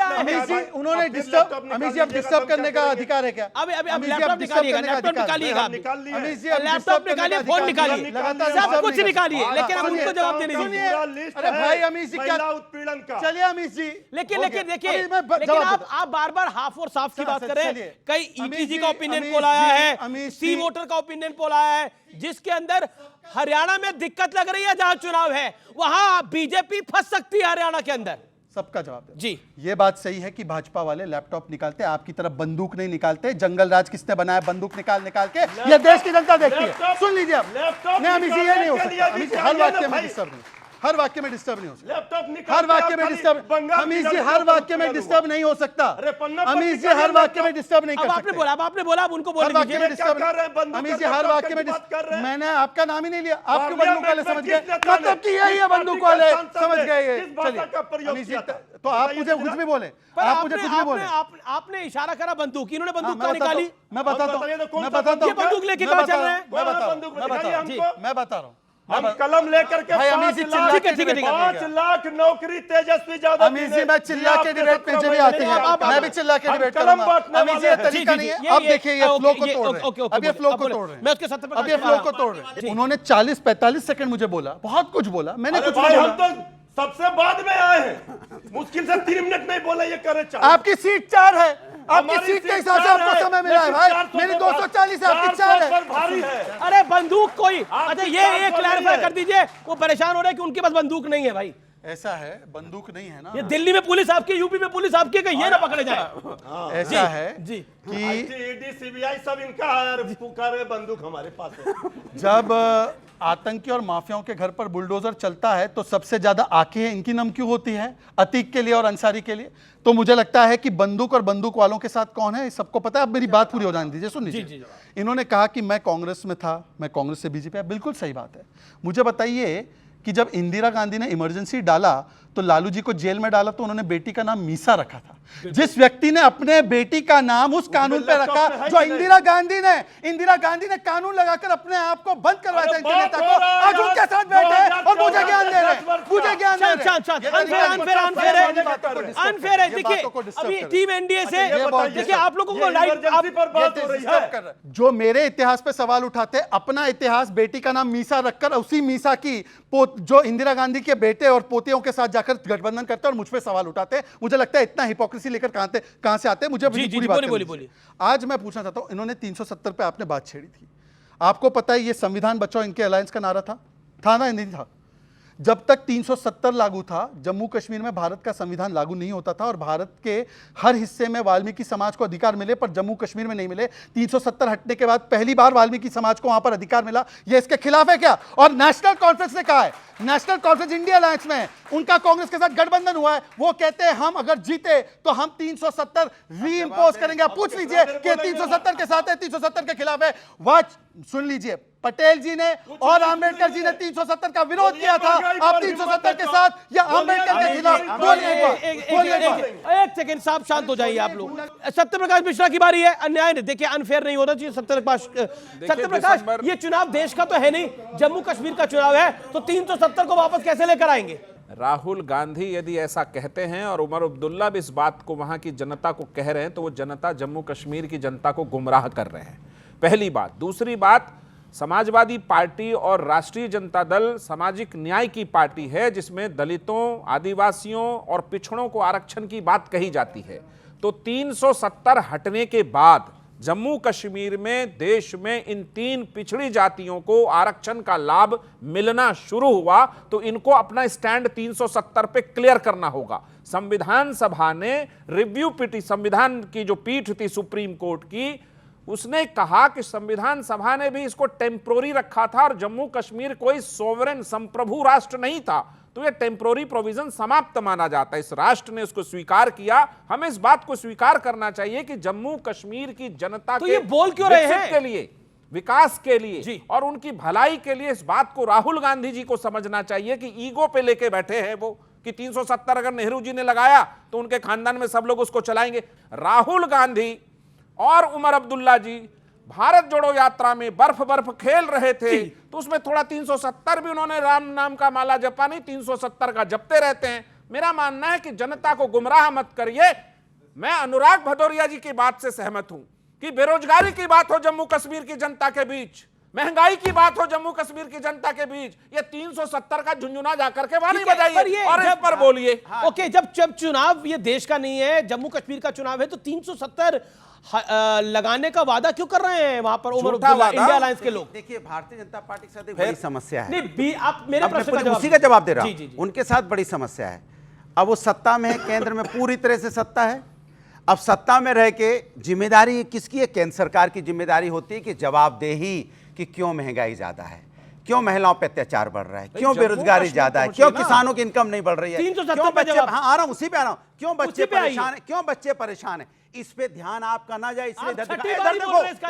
[SPEAKER 10] अमीश जी, उन्होंने डिस्टर्ब, अमीश जी, अब डिस्टर्ब करने का अधिकार है क्या?
[SPEAKER 1] अभी लैपटॉप निकालिएगा, लैपटॉप निकालिएगा,
[SPEAKER 10] अमीश जी,
[SPEAKER 1] लैपटॉप निकालिए, फोन निकालिए, सब कुछ निकालिए, लेकिन अब उनको जवाब देने दीजिए।
[SPEAKER 10] अरे भाई अमीश जी, क्या
[SPEAKER 14] उत्पीड़न का?
[SPEAKER 10] चलिए अमीश जी,
[SPEAKER 1] लेकिन देखिए, लेकिन आप बार-बार हाफ और साफ की बात कर रहे हैं। कई ईटीजी का ओपिनियन पोल आया है, सी वोटर का ओपिनियन पोल आया है, जिसके अंदर हरियाणा में दिक्कत लग रही है, जहां चुनाव है वहां बीजेपी फंस सकती है हरियाणा के अंदर।
[SPEAKER 10] सबका जवाब दे।
[SPEAKER 1] जी, ये
[SPEAKER 10] बात सही है कि भाजपा वाले लैपटॉप निकालते, आपकी तरफ बंदूक नहीं निकालते। जंगल राज किसने बनाया? बंदूक निकाल के ये देश की जनता देखती है। सुन लीजिए आप, नहीं अमीश जी, ये नहीं हो सकता। अमीश जी, हर वाक्य में डिस्टर्ब नहीं, हर वाक्य में डिस्टर्ब नहीं हो सकता। हर वाक्य में डिस्टर्ब, अमीश जी, हर वाक्य में डिस्टर्ब नहीं हो सकता। अमीश जी, हर वाक्य में डिस्टर्ब नहीं कर सकते।
[SPEAKER 1] आपने बोला, अब उनको बोल दीजिए।
[SPEAKER 10] अमीश जी, हर वाक्य में डिस्टर्ब, मैंने आपका नाम ही नहीं लिया, आपके बंदूक वाले समझ गए, मतलब कि यही है, बंदूक वाले समझ गए। चलिए अमीश जी, तो आप मुझे कुछ भी बोले, आप मुझे कुछ भी बोले।
[SPEAKER 1] आपने इशारा करा बंदूक, इन्होंने बंदूक कहाँ निकाली?
[SPEAKER 10] मैं बताता हूँ,
[SPEAKER 1] ये बंदूक लेके कहाँ चल रहे हैं?
[SPEAKER 10] मैं बता रहा हूँ।
[SPEAKER 14] हम कलम लेकर के 5 लाख नौकरी तेजस्वी यादव।
[SPEAKER 10] अमीश जी, मैं चिल्ला के डिबेट पे भी आते हैं, मैं भी चिल्ला के डिबेट करूंगा। अमीश जी, ये तरीका नहीं है। अब देखिए, ये फ्लो को तोड़ रहे हैं, अब ये फ्लो को तोड़ रहे हैं,
[SPEAKER 1] मैं उसके साथ
[SPEAKER 10] अब ये फ्लो को तोड़ रहे हैं। उन्होंने 40-45 सेकंड मुझे बोला, बहुत कुछ बोला, मैंने कुछ नहीं
[SPEAKER 14] बोला। हम तो सबसे बाद में आए हैं, मुश्किल से 3 मिनट नहीं बोला, ये करे 4।
[SPEAKER 10] आपकी सीट 4 है, आपकी सीट के हिसाब से आपको समय मिला है भाई। मेरी 240 है, आपकी 4 है।
[SPEAKER 14] भारी है।
[SPEAKER 1] अरे बंदूक कोई, अच्छा ये क्लैरिफाई कर दीजिए, वो परेशान हो रहे हैं कि उनके पास बंदूक नहीं है। भाई
[SPEAKER 10] ऐसा है, बंदूक नहीं है ना।
[SPEAKER 1] ये दिल्ली में पुलिस आपकी, यूपी में पुलिस आपकी, कहीं ये ना पकड़े जाए।
[SPEAKER 10] ऐसा है
[SPEAKER 1] जी
[SPEAKER 10] कि
[SPEAKER 14] ईडी सीबीआई सब इनका है, पुकारे बंदूक हमारे पास है।
[SPEAKER 10] जब आतंकी और माफियाओं के घर पर बुलडोजर चलता है तो सबसे ज्यादा आंखें इनकी नम क्यों होती है? अतीक के लिए और अंसारी के लिए। तो मुझे लगता है कि बंदूक और बंदूक वालों के साथ कौन है सबको पता है। अब मेरी बात पूरी हो जाने दीजिए, सुन लीजिए। इन्होंने कहा कि मैं कांग्रेस में था, मैं कांग्रेस से बीजेपी, बिल्कुल सही बात है। मुझे बताइए कि जब इंदिरा गांधी ने इमरजेंसी डाला तो लालू जी को जेल में डाला तो उन्होंने बेटी का नाम मीसा रखा था। जिस व्यक्ति ने अपने बेटी का नाम उस कानून पे रखा जो इंदिरा गांधी ने कानून लगाकर अपने आप को बंद करवाया था इनके नेता को, आज उनके साथ बैठे हैं और मुझे ज्ञान दे रहे हैं, मुझे ज्ञान दे रहे हैं।
[SPEAKER 1] अनफेयर है। देखिए अभी टीम एनडीए से देखिए आप लोगों को लाइव,
[SPEAKER 10] जो मेरे इतिहास पे सवाल उठाते, अपना इतिहास बेटी का नाम मीसा रखकर उसी मीसा की जो इंदिरा गांधी के बेटे और पोतियों के साथ जाकर गठबंधन करते और मुझ पे सवाल उठाते, मुझे लगता है इतना हिपोक्रेसी लेकर कहां से आते हैं। मुझे पूरी बात बोलिए। आज मैं पूछना चाहता हूं, इन्होंने 370 पे आपने बात छेड़ी थी, आपको पता है ये संविधान बचाओ इनके अलायंस का नारा था ना? नहीं था। जब तक 370 लागू था, जम्मू कश्मीर में भारत का संविधान लागू नहीं होता था और भारत के हर हिस्से में वाल्मीकि समाज को अधिकार मिले, पर जम्मू कश्मीर में नहीं मिले। 370 हटने के बाद पहली बार वाल्मीकि समाज को वहां पर अधिकार मिला। ये इसके खिलाफ है क्या? और नेशनल कॉन्फ्रेंस ने कहा है, नेशनल कॉन्फ्रेंस इंडिया अलायंस में उनका कांग्रेस के साथ गठबंधन हुआ है, वो कहते हैं हम अगर जीते तो हम 370 री इंपोज करेंगे। आप पूछ लीजिए कि 370 के साथ है, 370 के खिलाफ है। वाच सुन लीजिए, पटेल जी ने और आंबेडकर जी ने 370 का विरोध किया था। आप 370 के साथ या आंबेडकर के खिलाफ?
[SPEAKER 1] एक सेकंड, साहब शांत हो जाइए आप लोग। सत्यप्रकाश मिश्रा की बारी है। अन्याय नहीं, देखिए अनफेयर नहीं होना चाहिए। सत्यप्रकाश, ये चुनाव देश का तो है नहीं, जम्मू कश्मीर का चुनाव है, तो 370 को वापस कैसे लेकर आएंगे?
[SPEAKER 11] राहुल गांधी यदि ऐसा कहते हैं और उमर अब्दुल्ला भी इस बात को वहां की जनता को कह रहे हैं, तो वो जनता जम्मू कश्मीर की जनता को गुमराह कर रहे हैं, पहली बात। दूसरी बात, समाजवादी पार्टी और राष्ट्रीय जनता दल सामाजिक न्याय की पार्टी है, जिसमें दलितों, आदिवासियों और पिछड़ों को आरक्षण की बात कही जाती है। तो 370 हटने के बाद जम्मू कश्मीर में, देश में इन 3 पिछड़ी जातियों को आरक्षण का लाभ मिलना शुरू हुआ, तो इनको अपना स्टैंड 370 पे क्लियर करना होगा। संविधान सभा ने रिव्यू पिटी, संविधान की जो पीठ थी सुप्रीम कोर्ट की, उसने कहा कि संविधान सभा ने भी इसको टेम्पोररी रखा था और जम्मू कश्मीर कोई सोवरेन संप्रभु राष्ट्र नहीं था, तो ये टेम्पोररी प्रोविजन समाप्त माना जाता है। इस राष्ट्र ने उसको स्वीकार किया। हमें इस बात को स्वीकार करना चाहिए कि जम्मू कश्मीर की जनता
[SPEAKER 1] तो
[SPEAKER 11] के
[SPEAKER 1] ये बोल क्यों रहे हैं?
[SPEAKER 11] के लिए, विकास के लिए और उनकी भलाई के लिए इस बात को राहुल गांधी जी को समझना चाहिए कि ईगो पे लेके बैठे हैं वो कि 370 अगर नेहरू जी ने लगाया तो उनके खानदान में सब लोग उसको चलाएंगे। राहुल गांधी और उमर अब्दुल्ला जी भारत जोड़ो यात्रा में बर्फ खेल रहे थे, तो उसमें थोड़ा 370 भी उन्होंने राम नाम का माला जपा नहीं, 370 का जपते रहते हैं। मेरा मानना है कि जनता को गुमराह मत करिए। मैं अनुराग भदौरिया जी की बात से सहमत हूं कि बेरोजगारी की बात हो जम्मू कश्मीर की जनता के बीच, महंगाई की बात हो जम्मू कश्मीर की जनता के बीच, ये 370 का झुंझुना जाकर के वहां नहीं बजाइए और इस पर बोलिए।
[SPEAKER 1] ओके, जब चुनाव ये देश का नहीं है, जम्मू कश्मीर का चुनाव है, तो 370 लगाने का वादा क्यों कर रहे हैं वहां पर उमर अब्दुल्ला, इंडिया अलायंस के लोग?
[SPEAKER 9] देखिए, भारतीय जनता पार्टी के साथ एक बड़ी समस्या है।
[SPEAKER 1] नहीं, आप मेरे प्रश्न का
[SPEAKER 9] उसी का जवाब दे रहा हूं। उनके साथ बड़ी समस्या है। अब वो सत्ता में है, केंद्र में पूरी तरह से सत्ता है। अब सत्ता में रह के जिम्मेदारी किसकी है? केंद्र सरकार की जिम्मेदारी होती है कि जवाबदेही कि क्यों महंगाई ज्यादा है, क्यों महिलाओं पे अत्याचार बढ़ रहा है, क्यों बेरोजगारी ज्यादा है, क्यों किसानों की इनकम नहीं बढ़ रही है, क्यों बच्चे, हाँ आ रहा हूं, उसी पे आ रहा हूं, क्यों बच्चे परेशान है, क्यों बच्चे परेशान है, इस पे ध्यान आपका ना जाए, इसलिए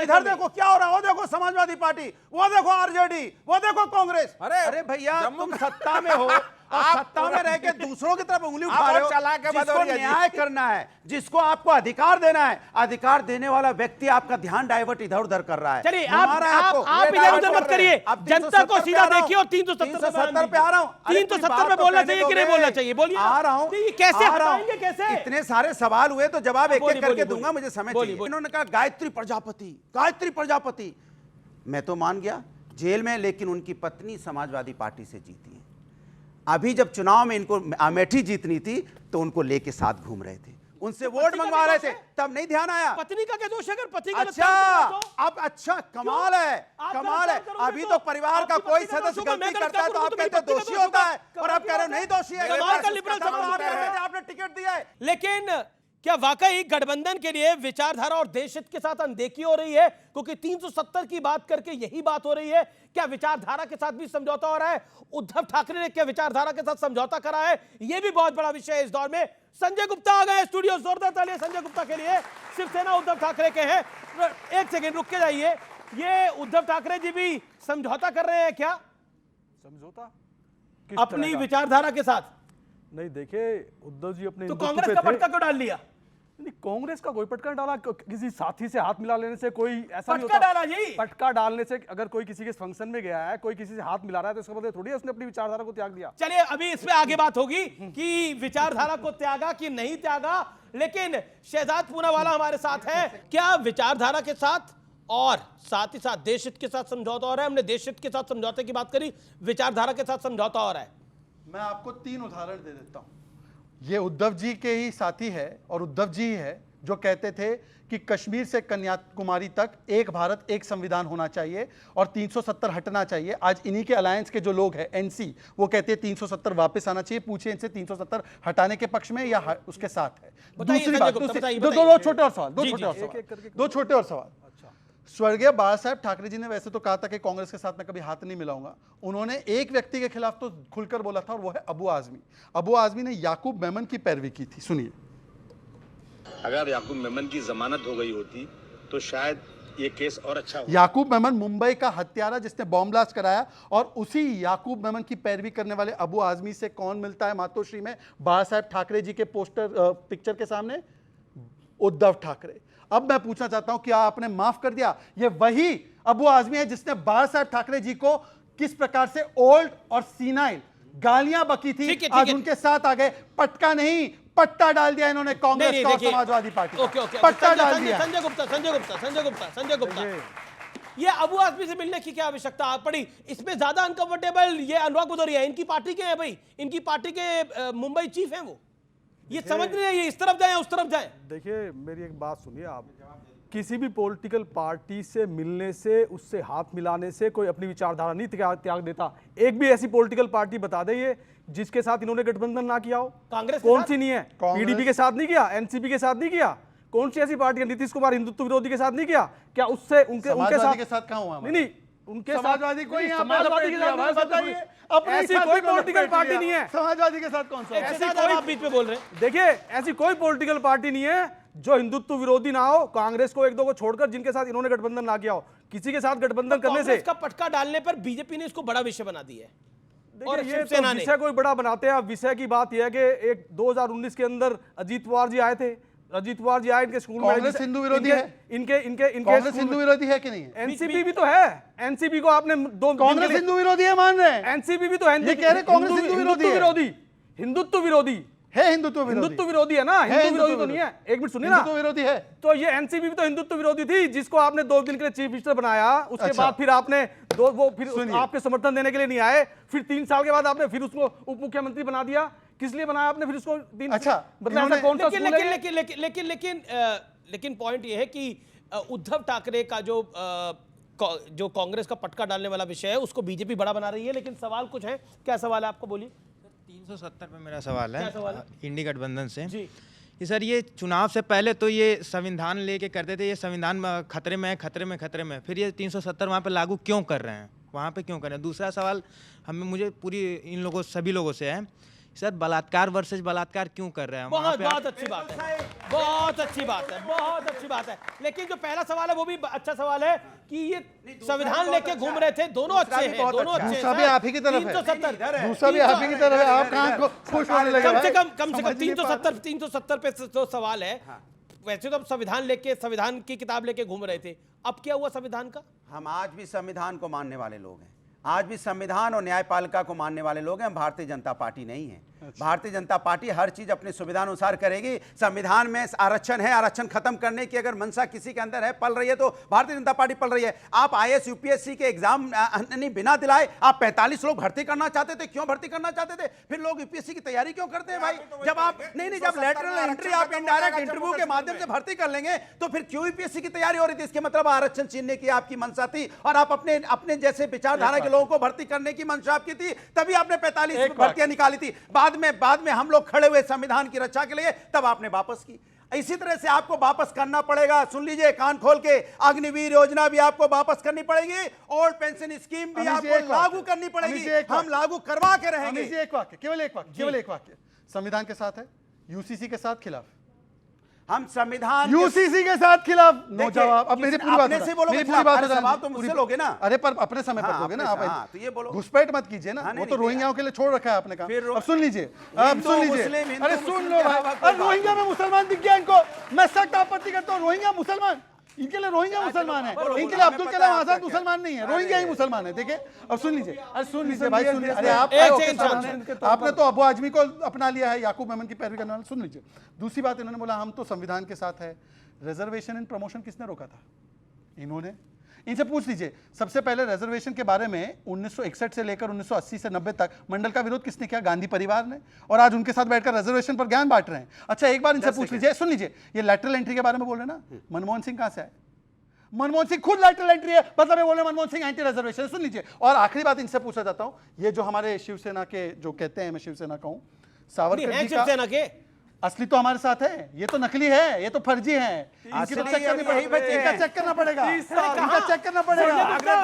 [SPEAKER 9] इधर देखो क्या हो रहा है। वो देखो समाजवादी पार्टी, वो देखो आरजेडी, वो देखो कांग्रेस। अरे भैया, तुम सत्ता में हो और सत्ता में रह के दूसरों की तरफ उंगली उठा रहे हो। जिसको न्याय करना है, जिसको आपको अधिकार देना है, अधिकार देने वाला व्यक्ति आपका ध्यान डाइवर्ट इधर उधर कर रहा है।
[SPEAKER 1] चलिए, आप इधर उधर मत करिए, जनता को सीधा देखिए और 370
[SPEAKER 9] पे आ रहा हूँ।
[SPEAKER 1] 370 पे बोलना चाहिए कि नहीं बोलना चाहिए? बोलिए।
[SPEAKER 9] आ रहा हूँ,
[SPEAKER 1] कैसे हटाएंगे? कैसे?
[SPEAKER 9] इतने सारे सवाल हुए तो जवाब एक एक करके दूंगा, मुझे समय चाहिए। इन्होंने कहा गायत्री प्रजापति, गायत्री प्रजापति, मैं तो मान गया जेल में, लेकिन उनकी पत्नी समाजवादी पार्टी से जीती है। अभी जब चुनाव में इनको अमेठी जीतनी थी तो उनको लेके साथ घूम रहे थे, उनसे वोट मंगवा रहे थे, तब नहीं ध्यान आया।
[SPEAKER 1] पत्नी का क्या दोष है? अगर पति का
[SPEAKER 9] अच्छा, अब अच्छा, कमाल है, कमाल है। अभी तो परिवार का कोई सदस्य गलती करता है तो आप कहते हैं दोषी होता है, और आप कह रहे हो नहीं दोषी है, आपने टिकट दिया है।
[SPEAKER 1] लेकिन क्या वाकई गठबंधन के लिए विचारधारा और देश हित के साथ अनदेखी हो रही है? क्योंकि 370 की बात करके यही बात हो रही है। क्या विचारधारा के साथ भी समझौता हो रहा है? उद्धव ठाकरे ने क्या विचारधारा के साथ समझौता करा है? यह भी बहुत बड़ा विषय है इस दौर में। संजय गुप्ता आ गए स्टूडियो, जोरदार तालियां संजय गुप्ता के लिए। शिवसेना उद्धव ठाकरे के हैं। एक सेकेंड रुक के जाइए, ये उद्धव ठाकरे जी भी समझौता कर रहे हैं क्या?
[SPEAKER 15] समझौता
[SPEAKER 1] अपनी विचारधारा के साथ?
[SPEAKER 15] नहीं, देखिए उद्धव जी अपने
[SPEAKER 1] तो कांग्रेस का पटका क्यों डाल लिया?
[SPEAKER 15] नहीं, कांग्रेस का कोई पटका डाला, किसी साथी से हाथ मिला लेने से कोई ऐसा नहीं
[SPEAKER 1] होता। डाला जी,
[SPEAKER 15] पटका डालने से, अगर कोई किसी के फंक्शन में गया है, कोई किसी से हाथ मिला रहा है तो इसका मतलब थोड़ी है उसने अपनी विचारधारा को त्याग दिया।
[SPEAKER 1] चलिए, अभी इसमें आगे बात होगी कि विचारधारा को त्यागा कि नहीं त्यागा, लेकिन शहजाद पूनावाला हमारे साथ है। क्या विचारधारा के साथ और साथ ही साथ देश हित के साथ समझौता हो रहा है? हमने देश हित के साथ समझौते की बात करी, विचारधारा के साथ समझौता हो रहा है।
[SPEAKER 10] मैं आपको 3 उदाहरण दे देता हूं। ये उद्धव जी के ही साथी है और उद्धव जी है जो कहते थे कि कश्मीर से कन्याकुमारी तक एक भारत एक संविधान होना चाहिए और 370 हटना चाहिए। आज इन्हीं के अलायंस के जो लोग हैं, एनसी, वो कहते हैं 370 वापस आना चाहिए। पूछिए इनसे 370 हटाने के पक्ष में या उसके साथ है। दूसरी बात, दो छोटे और सवाल। स्वर्गीय बाला साहब ठाकरे जी ने वैसे तो कहा था कि कांग्रेस के साथ मैं कभी हाथ नहीं मिलाऊंगा। उन्होंने एक व्यक्ति के खिलाफ तो खुलकर बोला था और वो है अबू आजमी। अबू आजमी ने याकूब मेमन की पैरवी की थी, सुनिए।
[SPEAKER 16] अगर याकूब मेमन की जमानत हो गई होती तो शायद ये केस और अच्छा होता।
[SPEAKER 10] याकूब मेमन मुंबई का हत्यारा जिसने बॉम्ब ब्लास्ट कराया, और उसी याकूब मेमन की पैरवी करने वाले अबू आजमी से कौन मिलता है मातोश्री में बाला साहब ठाकरे जी के पोस्टर पिक्चर के सामने? उद्धव ठाकरे। अब मैं पूछना चाहता हूं, क्या आपने माफ कर दिया? ये वही अबू आजमी है जिसने बाला साहब ठाकरे जी को किस प्रकार से ओल्ड और सीनाइल गालियां बकी थी। आज उनके साथ आ गए, पटका नहीं पट्टा डाल दिया इन्होंने कांग्रेस का और समाजवादी पार्टी। पट्टा डाल दिया।
[SPEAKER 1] संजय गुप्ता ये अबू आजमी से मिलने की क्या आवश्यकता पड़ी? इसमें ज्यादा अनकंफर्टेबल ये अनुराग भदौरिया है, इनकी पार्टी के हैं भाई, इनकी पार्टी के मुंबई चीफ हैं वो। ये समझ नहीं रहे इस तरफ जाए उस तरफ जाए।
[SPEAKER 15] देखिए मेरी एक बात सुनिए, आप किसी भी पॉलिटिकल पार्टी से मिलने से, उससे हाथ मिलाने से कोई अपनी विचारधारा नहीं त्याग देता। एक भी ऐसी पॉलिटिकल पार्टी बता दे जिसके साथ इन्होंने गठबंधन ना किया हो।
[SPEAKER 1] कांग्रेस
[SPEAKER 15] कौन सी नहीं है? पीडीपी के साथ नहीं किया, एनसीपी के साथ नहीं किया। कौन सी ऐसी पार्टी है? नीतीश कुमार हिंदुत्व विरोधी के साथ नहीं किया क्या? उससे उनके
[SPEAKER 10] साथ कहां हुआ?
[SPEAKER 15] नहीं, उनके
[SPEAKER 10] समाजवादी कोई
[SPEAKER 15] समाजवादी के साथ बताइए, ऐसी कोई पॉलिटिकल पार्टी नहीं है।
[SPEAKER 10] समाजवादी के साथ कौन सा?
[SPEAKER 15] ऐसी कोई, आप बीच में बोल रहे हैं। देखिए ऐसी कोई पॉलिटिकल पार्टी नहीं है जो हिंदुत्व विरोधी ना हो, कांग्रेस को एक दो को छोड़कर, जिनके साथ इन्होंने गठबंधन ना किया हो। किसी के साथ गठबंधन करने से
[SPEAKER 1] इसका पटका डालने पर बीजेपी ने इसको बड़ा विषय बना दिया है।
[SPEAKER 15] और ये तो विषय कोई बड़ा बनाते हैं। विषय की बात यह है कि एक 2019 के अंदर अजीत पवार जी आए थे। अजीत पवार जी आए, इनके स्कूल में
[SPEAKER 10] कांग्रेस हिंदू विरोधी है।
[SPEAKER 15] इनके
[SPEAKER 10] कांग्रेस हिंदू विरोधी है कि नहीं है?
[SPEAKER 15] एनसीपी भी तो है। एनसीपी को आपने
[SPEAKER 10] कांग्रेस हिंदू विरोधी है मान रहे हैं?
[SPEAKER 15] एनसीपी भी तो
[SPEAKER 10] ये कह रहे कांग्रेस हिंदू विरोधी
[SPEAKER 15] हिंदुत्व विरोधी
[SPEAKER 10] है। हिंदुत्व
[SPEAKER 15] विरोधी है ना, हिंदू विरोधी तो नहीं है। एक मिनट सुनिए ना,
[SPEAKER 10] हिंदुत्व विरोधी है
[SPEAKER 15] तो ये एनसीपी भी तो हिंदुत्व विरोधी थी, जिसको आपने 2 दिन के लिए चीफ मिनिस्टर बनाया। उसके बाद फिर आपने फिर आपके समर्थन देने के लिए नहीं आए। फिर 3 साल के बाद आपने फिर उसको उप मुख्यमंत्री बना दिया। किस लिए बनाया आपने फिर उसको?
[SPEAKER 1] लेकिन पॉइंट ये है कि उद्धव ठाकरे का जो कांग्रेस का पटका डालने वाला विषय है उसको बीजेपी बड़ा बना रही है। लेकिन सवाल कुछ है, क्या सवाल है आपको? बोलिए।
[SPEAKER 17] 370 पे मेरा सवाल है, इंडी गठबंधन से
[SPEAKER 1] जी।
[SPEAKER 17] ये सर, ये चुनाव से पहले तो ये संविधान लेके करते थे, ये संविधान खतरे में है, खतरे में, फिर ये 370 वहाँ पे लागू क्यों कर रहे हैं? वहाँ पे क्यों कर रहे हैं? दूसरा सवाल मुझे पूरी इन लोगों सभी लोगों से है सर, बलात्कार वर्सेस बलात्कार क्यों कर रहे हैं?
[SPEAKER 1] बहुत अच्छी बात है, बहुत अच्छी बात है। लेकिन जो पहला सवाल है वो भी अच्छा सवाल है कि ये संविधान लेके घूम रहे थे। दोनों अच्छे हैं, दोनों अच्छे हैं।
[SPEAKER 10] दूसरा भी आप ही की तरफ है,
[SPEAKER 1] 370
[SPEAKER 10] दूसरा भी आप ही की तरफ है। आप कहां खुश होने लगे?
[SPEAKER 1] कम से कम 370 पे तो सवाल है। वैसे तो हम संविधान लेके, संविधान की किताब लेके घूम रहे थे, अब क्या हुआ संविधान का?
[SPEAKER 9] हम आज भी संविधान को मानने वाले लोग हैं, आज भी संविधान और न्यायपालिका को मानने वाले लोग हैं। हम भारतीय जनता पार्टी नहीं है। भारतीय जनता पार्टी हर चीज अपनी सुविधा अनुसार करेगी। संविधान में आरक्षण है, आरक्षण खत्म करने की अगर मंशा किसी के अंदर है, पल रही है, तो भारतीय जनता पार्टी पल रही है। आप आईएएस यूपीएससी के एग्जाम नहीं बिना दिलाए आप 45 लोग भर्ती करना चाहते थे। क्यों भर्ती करना चाहते थे? फिर लोग यूपीएससी की तैयारी क्यों करते हैं भाई? जब आप नहीं जब लेटरल एंट्री आप इनडायरेक्ट इंटरव्यू के माध्यम से भर्ती कर लेंगे तो फिर क्यों यूपीएससी की तैयारी हो रही थी? इसके मतलब आरक्षण छीनने की आपकी मंशा थी और आप अपने जैसे विचारधारा के लोगों को भर्ती करने की मंशा आपकी थी, तभी आपने 45 भर्तियां निकाली थी। बाद में हम लोग खड़े हुए संविधान की रक्षा के लिए, तब आपने वापस की। इसी तरह से आपको वापस करना पड़ेगा। सुन लीजिए कान खोल के, अग्निवीर योजना भी आपको वापस करनी पड़ेगी, ओल्ड पेंशन स्कीम भी आपको लागू करनी पड़ेगी। हम लागू करवा के रहेंगे।
[SPEAKER 10] केवल एक वाक्य संविधान के साथ है, यूसीसी के साथ खिलाफ।
[SPEAKER 9] हम संविधान
[SPEAKER 10] यूसीसी के साथ खिलाफ। नो जवाब। अब मेरी पूरी बात
[SPEAKER 9] जवाब तो मुझसे लोगे ना।
[SPEAKER 10] अरे पर अपने समय पर दोगे ना आप।
[SPEAKER 9] तो ये बोलो,
[SPEAKER 10] घुसपैठ मत कीजिए ना। वो तो रोहिंग्याओं के लिए छोड़ रखा है आपने कहा। अब सुन लीजिए, अब सुन लीजिए। अरे सुन लो भाई, अरे रोहिंग्या में मुसलमान दिख गया इनको। मैं सख्त आपत्ति करता हूँ। रोहिंग्या मुसलमान, इनके लिए रोहिंग्या मुसलमान है, इनके लिए अब्दुल कलाम आजाद मुसलमान नहीं है, रोहिंग्या ही मुसलमान है। देखिए अब सुन लीजिए, अरे सुन लीजिए भाई, सुन लीजिए। अरे आपने तो अबू आजमी को अपना लिया है, याकूब मेमन की पैरवी करने वाले। सुन लीजिए, दूसरी बात इन्होंने बोला हम तो संविधान के साथ है। रिजर्वेशन इन प्रमोशन किसने रोका था? इन्होंने। इनसे पूछ लीजिए, सबसे पहले रिजर्वेशन के बारे में 1961 से लेकर 1980 से 90 तक मंडल का विरोध किसने किया? गांधी परिवार ने। और आज उनके साथ बैठकर रिजर्वेशन पर ज्ञान बांट रहे हैं। अच्छा एक बार इनसे पूछ लीजिए, सुन लीजिए, ये लैटरल एंट्री के बारे में बोल रहे हैं ना, मनमोहन सिंह कहां से आए? मनमोहन सिंह खुद लैटरल एंट्री है, मतलब ये बोल रहे मनमोहन सिंह एंटी रिजर्वेशन। सुन लीजिए, और आखिरी बात इनसे पूछना चाहता हूं, ये जो हमारे शिवसेना के जो कहते हैं, मैं शिवसेना कहूं, सावरकर जी का असली तो हमारे साथ है, ये तो नकली है, ये तो फर्जी है। इनकी तो चेक करनी पड़ेगी, इनका चेक करना पड़ेगा, इनका चेक करना पड़ेगा,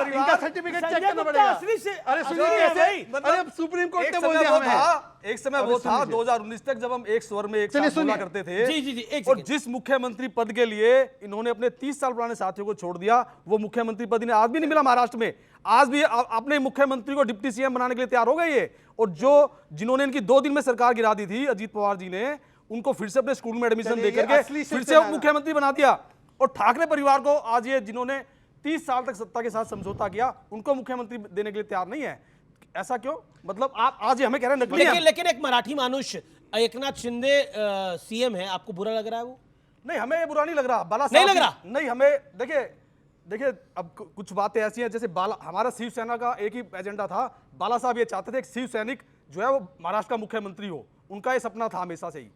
[SPEAKER 10] इनका सर्टिफिकेट चेक करना पड़ेगा। अरे सुनिए, अरे सुप्रीम कोर्ट ने बोल दिया हमें।
[SPEAKER 15] एक समय वो था 2019 तक जब हम एक स्वर में एक साथ बोला करते थे।
[SPEAKER 1] जी,
[SPEAKER 15] और जिस मुख्यमंत्री पद के लिए इन्होंने अपने 30 साल पुराने साथियों को छोड़ दिया, वो मुख्यमंत्री पद इन्हें आज भी नहीं मिला महाराष्ट्र में। आज भी अपने मुख्यमंत्री को डिप्टी सीएम बनाने के लिए तैयार हो गए ये। और जिन्होंने इनकी 2 दिन में सरकार गिरा दी थी, अजीत पवार जी ने, उनको फिर से अपने स्कूल में एडमिशन देकर के फिर से मुख्यमंत्री बना दिया। और ठाकरे परिवार को आज ये जिन्होंने 30 साल तक सत्ता के साथ समझौता किया, उनको मुख्यमंत्री देने के लिए तैयार नहीं है। ऐसा क्यों? मतलब आप आज हमें कह रहे हैं नकली।
[SPEAKER 1] लेकिन एक मराठी मानुष एकनाथ शिंदे सीएम है, आपको बुरा लग रहा है वो?
[SPEAKER 15] नहीं, हमें ये बुरा नहीं लग रहा।
[SPEAKER 1] नहीं लग रहा?
[SPEAKER 15] नहीं, हमें देखिए देखिए अब कुछ बातें ऐसी हैं, जैसे हमारा शिवसेना का एक ही एजेंडा था, बाला साहब ये चाहते थे कि शिव सैनिक जो है वो महाराष्ट्र का मुख्यमंत्री हो, उनका ये सपना था हमेशा से ही।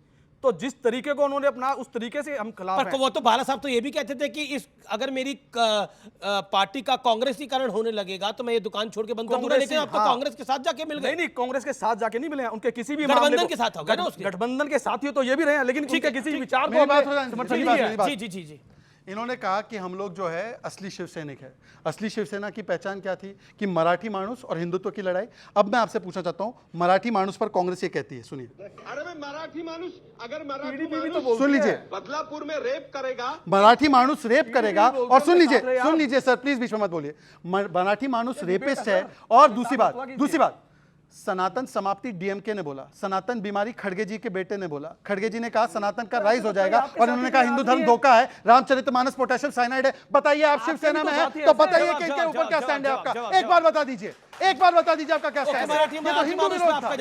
[SPEAKER 15] तो जिस तरीके को उन्होंने अपना, उस तरीके से हम खिलाफ हैं।
[SPEAKER 1] वो तो बाला साहब तो ये भी कहते थे कि इस अगर मेरी पार्टी का कांग्रेसीकरण होने लगेगा तो मैं ये दुकान छोड़ के बंद कर दूंगा, लेकिन आप तो कांग्रेस के साथ जाके मिल गए।
[SPEAKER 15] नहीं, कांग्रेस के साथ जाके नहीं मिले हैं, उनके किसी भी
[SPEAKER 1] गठबंधन के साथ होगा ना,
[SPEAKER 15] गठबंधन के साथ ही तो ये भी रहे हैं, लेकिन उनके किसी विचार को समर्थन नहीं किया।
[SPEAKER 1] जी जी जी जी।
[SPEAKER 10] इन्होंने कहा कि हम लोग जो है असली शिवसैनिक है। असली शिवसेना की पहचान क्या थी कि मराठी मानुस और हिंदुत्व की लड़ाई। अब मैं आपसे पूछना चाहता हूं, मराठी मानुस पर कांग्रेस ये कहती है, सुनिए।
[SPEAKER 16] अरे मैं मराठी मानुस, अगर मराठी
[SPEAKER 10] सुन लीजिए,
[SPEAKER 16] बदलापुर में रेप करेगा,
[SPEAKER 10] मराठी मानुस रेप करेगा। और सुन लीजिए सर, प्लीज बीच में मत बोलिए। मराठी मानुस रेपिस्ट है। और दूसरी बात, सनातन समाप्ति डीएमके ने बोला, सनातन बीमारी खड़गे जी के बेटे ने बोला। खड़गे जी ने कहा सनातन का राइज हो जाएगा, और उन्होंने कहा हिंदू धर्म धोखा है, रामचरितमानस पोटेशियम साइनाइड है। बताइए, आप शिवसेना में हैं तो बताइए कि इनके ऊपर क्या स्टैंड है आपका। एक बार बता दीजिए आपका क्या स्टैंड है। ये तो हिंदू विरोध था।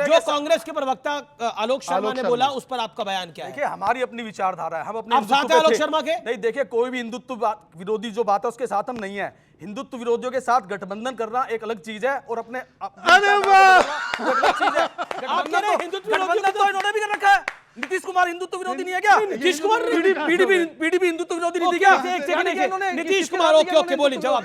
[SPEAKER 1] जो कांग्रेस के प्रवक्ता आलोक शर्मा ने बोला, उस पर आपका बयान क्या है?
[SPEAKER 15] देखिए, हमारी अपनी विचारधारा है, हम अपने
[SPEAKER 1] आलोक शर्मा के
[SPEAKER 15] नहीं। देखिए, कोई भी हिंदुत्व विरोधी जो बात है उसके साथ हम नहीं है। हिंदुत्व विरोधियों के साथ गठबंधन करना एक अलग चीज है, और अपने गठबंधन तो इन्होंने भी कर रखा है। नीतीश कुमार हिंदुत्व विरोधी नहीं है क्या?
[SPEAKER 1] नीतीश कुमार
[SPEAKER 15] पीडीपी हिंदुत्व विरोधी नहीं थी क्या?
[SPEAKER 1] नीतीश कुमार ओके बोलिए, जवाब।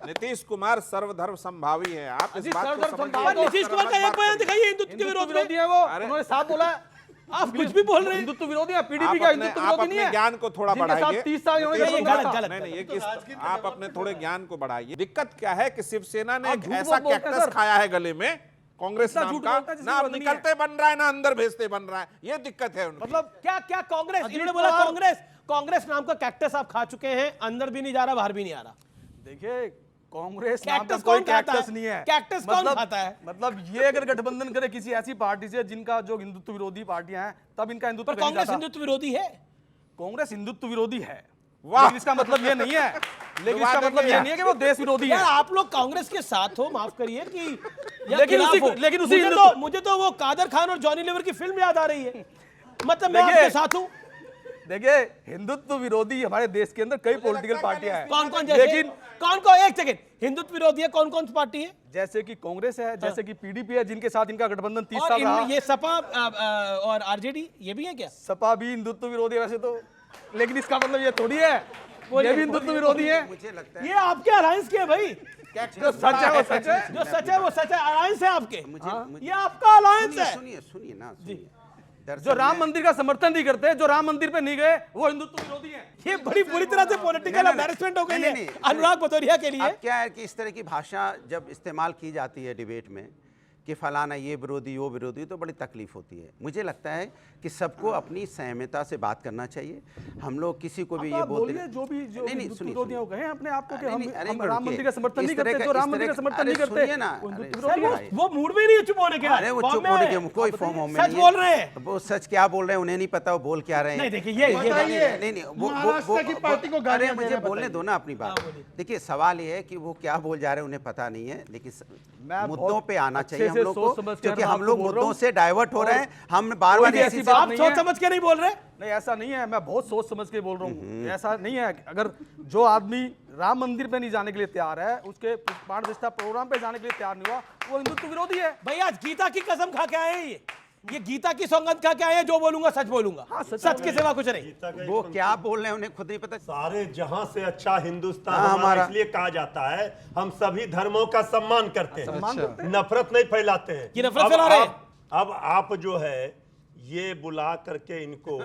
[SPEAKER 11] नीतीश कुमार सर्वधर्म संभावी है, आप इस बात को
[SPEAKER 1] समझिए। नीतीश कुमार का एक बयान दिखाइए हिंदुत्व के विरोधी
[SPEAKER 15] है वो, उन्होंने साफ बोला है।
[SPEAKER 1] आप कुछ भी बोल रहे हैं।
[SPEAKER 15] हिंदुत्व विरोधी है, पीडीपी का हिंदुत्व विरोधी नहीं है।
[SPEAKER 11] ज्ञान को थोड़ा बढ़ाइए।
[SPEAKER 15] 30 साल
[SPEAKER 11] आप अपने थोड़े ज्ञान को बढ़ाइए। दिक्कत क्या है कि शिवसेना ने ऐसा कैक्टस खाया है गले में, कांग्रेस नाम का, ना निकलते बन रहा है ना अंदर भेजते बन रहा है। ये दिक्कत है उनकी।
[SPEAKER 1] मतलब क्या कांग्रेस, इन्होंने बोला कांग्रेस नाम का कैक्टस आप खा चुके हैं, अंदर भी नहीं जा रहा, बाहर भी नहीं आ रहा।
[SPEAKER 15] देखिए, कांग्रेस नाम का कोई कैक्टस नहीं है।
[SPEAKER 1] कैक्टस कौन खाता है?
[SPEAKER 15] मतलब ये अगर गठबंधन करे किसी ऐसी पार्टी से जिनका जो हिंदुत्व विरोधी पार्टियां हैं, तब इनका हिंदुत्व।
[SPEAKER 1] कांग्रेस हिंदुत्व विरोधी है?
[SPEAKER 15] कांग्रेस हिंदुत्व विरोधी है, लेकिन इसका मतलब ये नहीं है, कि वो देश विरोधी है।
[SPEAKER 1] आप लोग कांग्रेस के साथ हो, माफ करिए कि
[SPEAKER 15] लेकिन
[SPEAKER 1] मुझे तो वो कादर खान और जॉनी लीवर की फिल्म याद आ रही है। मतलब मैं आपके साथ हूं।
[SPEAKER 15] देखिए, हिंदुत्व विरोधी हमारे देश के अंदर कई पॉलिटिकल पार्टियां हैं।
[SPEAKER 1] कौन, लेकिन कौन एक सेकंड, हिंदुत्व विरोधी है कौन सी पार्टी है?
[SPEAKER 15] जैसे कि कांग्रेस है, जैसे कि पीडीपी है, जिनके साथ इनका गठबंधन 30 साल रहा।
[SPEAKER 1] ये सपा और आरजेडी ये भी है क्या?
[SPEAKER 15] सपा भी हिंदुत्व विरोधी है वैसे तो, लेकिन इसका मतलब ये थोड़ी है ये भी हिंदुत्व विरोधी है।
[SPEAKER 9] मुझे लगता है
[SPEAKER 1] ये आपके अलायंस के भाई,
[SPEAKER 15] जो सच है वो सच है,
[SPEAKER 1] जो सच है वो सच है। अलायंस है आपके, ये आपका अलायंस है।
[SPEAKER 9] सुनिए ना,
[SPEAKER 15] जो राम मंदिर का समर्थन नहीं करते, जो राम मंदिर पे नहीं गए, वो हिंदुत्व विरोधी हैं।
[SPEAKER 1] ये बड़ी बुरी तरह से पॉलिटिकल एम्बैरेसमेंट हो गई है अनुराग भदौरिया के लिए।
[SPEAKER 9] क्या है कि इस तरह की भाषा जब इस्तेमाल की जाती है डिबेट में कि फलाना ये विरोधी वो विरोधी, तो बड़ी तकलीफ होती है। मुझे लगता है कि सबको अपनी संयमता से बात करना चाहिए। हम लोग किसी को भी ये बोलते
[SPEAKER 15] हैं जो भी
[SPEAKER 9] नहीं
[SPEAKER 15] विरोधी हो गए अपने आप को कि हम राम मंदिर का समर्थन नहीं करते, जो राम मंदिर का समर्थन नहीं करते
[SPEAKER 9] ना,
[SPEAKER 1] वो मूड में नहीं चुप होने के।
[SPEAKER 9] अरे वो चुप होने के कोई फॉर्म में
[SPEAKER 1] सच बोल रहे हैं।
[SPEAKER 9] वो सच क्या बोल रहे हैं उन्हें नहीं पता, वो बोल क्या रहे हैं।
[SPEAKER 1] नहीं देखिए,
[SPEAKER 9] नहीं वो मुझे बोलने दो ना अपनी बात। देखिए, सवाल ये है कि वो क्या बोल जा रहे हैं उन्हें पता नहीं है, लेकिन मुद्दों पे आना चाहिए हम लोग को, क्योंकि हम लोग मुद्दों से डाइवर्ट हो रहे हैं। हम बार-बार
[SPEAKER 1] ऐसी बात सोच समझ के नहीं बोल रहे।
[SPEAKER 15] नहीं, ऐसा नहीं है, मैं बहुत सोच समझ के बोल रहा हूँ। ऐसा नहीं है, अगर जो आदमी राम मंदिर पे नहीं जाने के लिए तैयार है, उसके प्राण प्रतिष्ठा प्रोग्राम पे जाने के लिए तैयार नहीं हुआ, वो हिंदुत्व विरोधी है।
[SPEAKER 1] भैया गीता की कसम खा के आए हैं, ये गीता की सौगंध खा के आए हैं, जो बोलूंगा सच बोलूंगा। सच के सिवा कुछ नहीं।
[SPEAKER 9] वो क्या बोल रहे हैं उन्हें खुद नहीं पता।
[SPEAKER 14] सारे जहां से अच्छा हिंदुस्तान हमारा इसलिए कहा जाता है, हम सभी धर्मों का सम्मान करते हैं, नफरत नहीं फैलाते हैं।
[SPEAKER 1] कि नफरत फैला रहे हैं।
[SPEAKER 14] अब आप जो है ये बुला करके इनको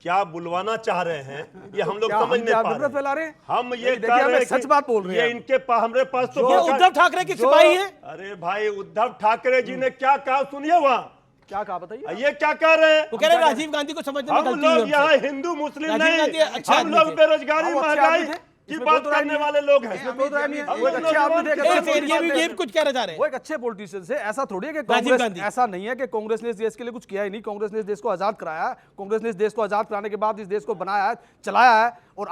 [SPEAKER 14] क्या बुलवाना चाह रहे हैं, ये हम लोग समझ नहीं पा रहे। हम ये
[SPEAKER 15] सच बात बोल रहे हैं।
[SPEAKER 14] ये इनके पास, हमारे पास तो
[SPEAKER 1] उद्धव ठाकरे की सिपाही है।
[SPEAKER 14] अरे भाई, उद्धव ठाकरे जी ने क्या कहा सुनिए, वहां
[SPEAKER 15] क्या कहा बताइए।
[SPEAKER 14] ये क्या कह रहे हैं?
[SPEAKER 1] वो कह रहे राजीव गांधी को समझने में गलती हुई।
[SPEAKER 14] हम लोग यहाँ हिंदू मुस्लिम नहीं, हम लोग बेरोजगारी महंगाई की बात करने वाले लोग हैं।
[SPEAKER 1] ये कुछ कह रहे हैं,
[SPEAKER 15] वो एक अच्छे पॉलिटिशियन से। ऐसा थोड़ी है कि कांग्रेस, ऐसा नहीं है कि कांग्रेस ने इस देश के लिए कुछ किया ही नहीं। कांग्रेस ने इस देश को आजाद कराया, कांग्रेस ने इस देश को आजाद कराने के बाद इस देश को बनाया है, चलाया है, और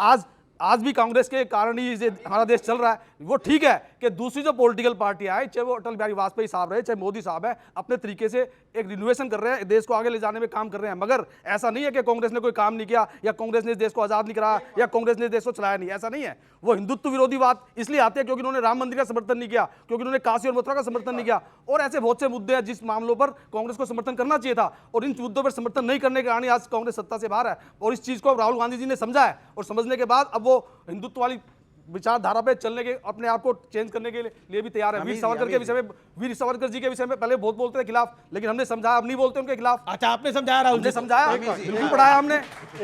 [SPEAKER 15] आज भी कांग्रेस के कारण ही हमारा देश चल रहा है। वो ठीक है कि दूसरी जो पॉलिटिकल पार्टियां हैं, चाहे वो अटल बिहारी वाजपेयी साहब रहे, चाहे मोदी साहब है, अपने तरीके से एक रिनोवेशन कर रहे हैं, देश को आगे ले जाने में काम कर रहे हैं। मगर ऐसा नहीं है कि कांग्रेस ने कोई काम नहीं किया या कांग्रेस ने इस देश को आजाद नहीं कराया या कांग्रेस ने देश को चलाया नहीं, ऐसा नहीं है। वो हिंदुत्व विरोधी बात इसलिए आती है क्योंकि उन्होंने राम मंदिर का समर्थन नहीं किया, क्योंकि उन्होंने काशी और मथुरा का समर्थन नहीं किया, और ऐसे बहुत से मुद्दे हैं जिस मामलों पर कांग्रेस को समर्थन करना चाहिए था, और इन मुद्दों पर समर्थन नहीं करने के कारण आज कांग्रेस सत्ता से बाहर है। और इस चीज को राहुल गांधी जी ने समझा है, और समझने के बाद अब वो हिंदुत्व वाली विचारधारा पे चलने के, अपने आप को चेंज करने के लिए भी तैयार है। वीर सावरकर के विषय में, वीर सावरकर जी के विषय में पहले बहुत बोलते थे खिलाफ, लेकिन हमने समझाया अब नहीं बोलते उनके खिलाफ।
[SPEAKER 1] अच्छा, आपने समझाया, राहुल
[SPEAKER 15] ने समझाया, बिल्कुल पढ़ाया हमने।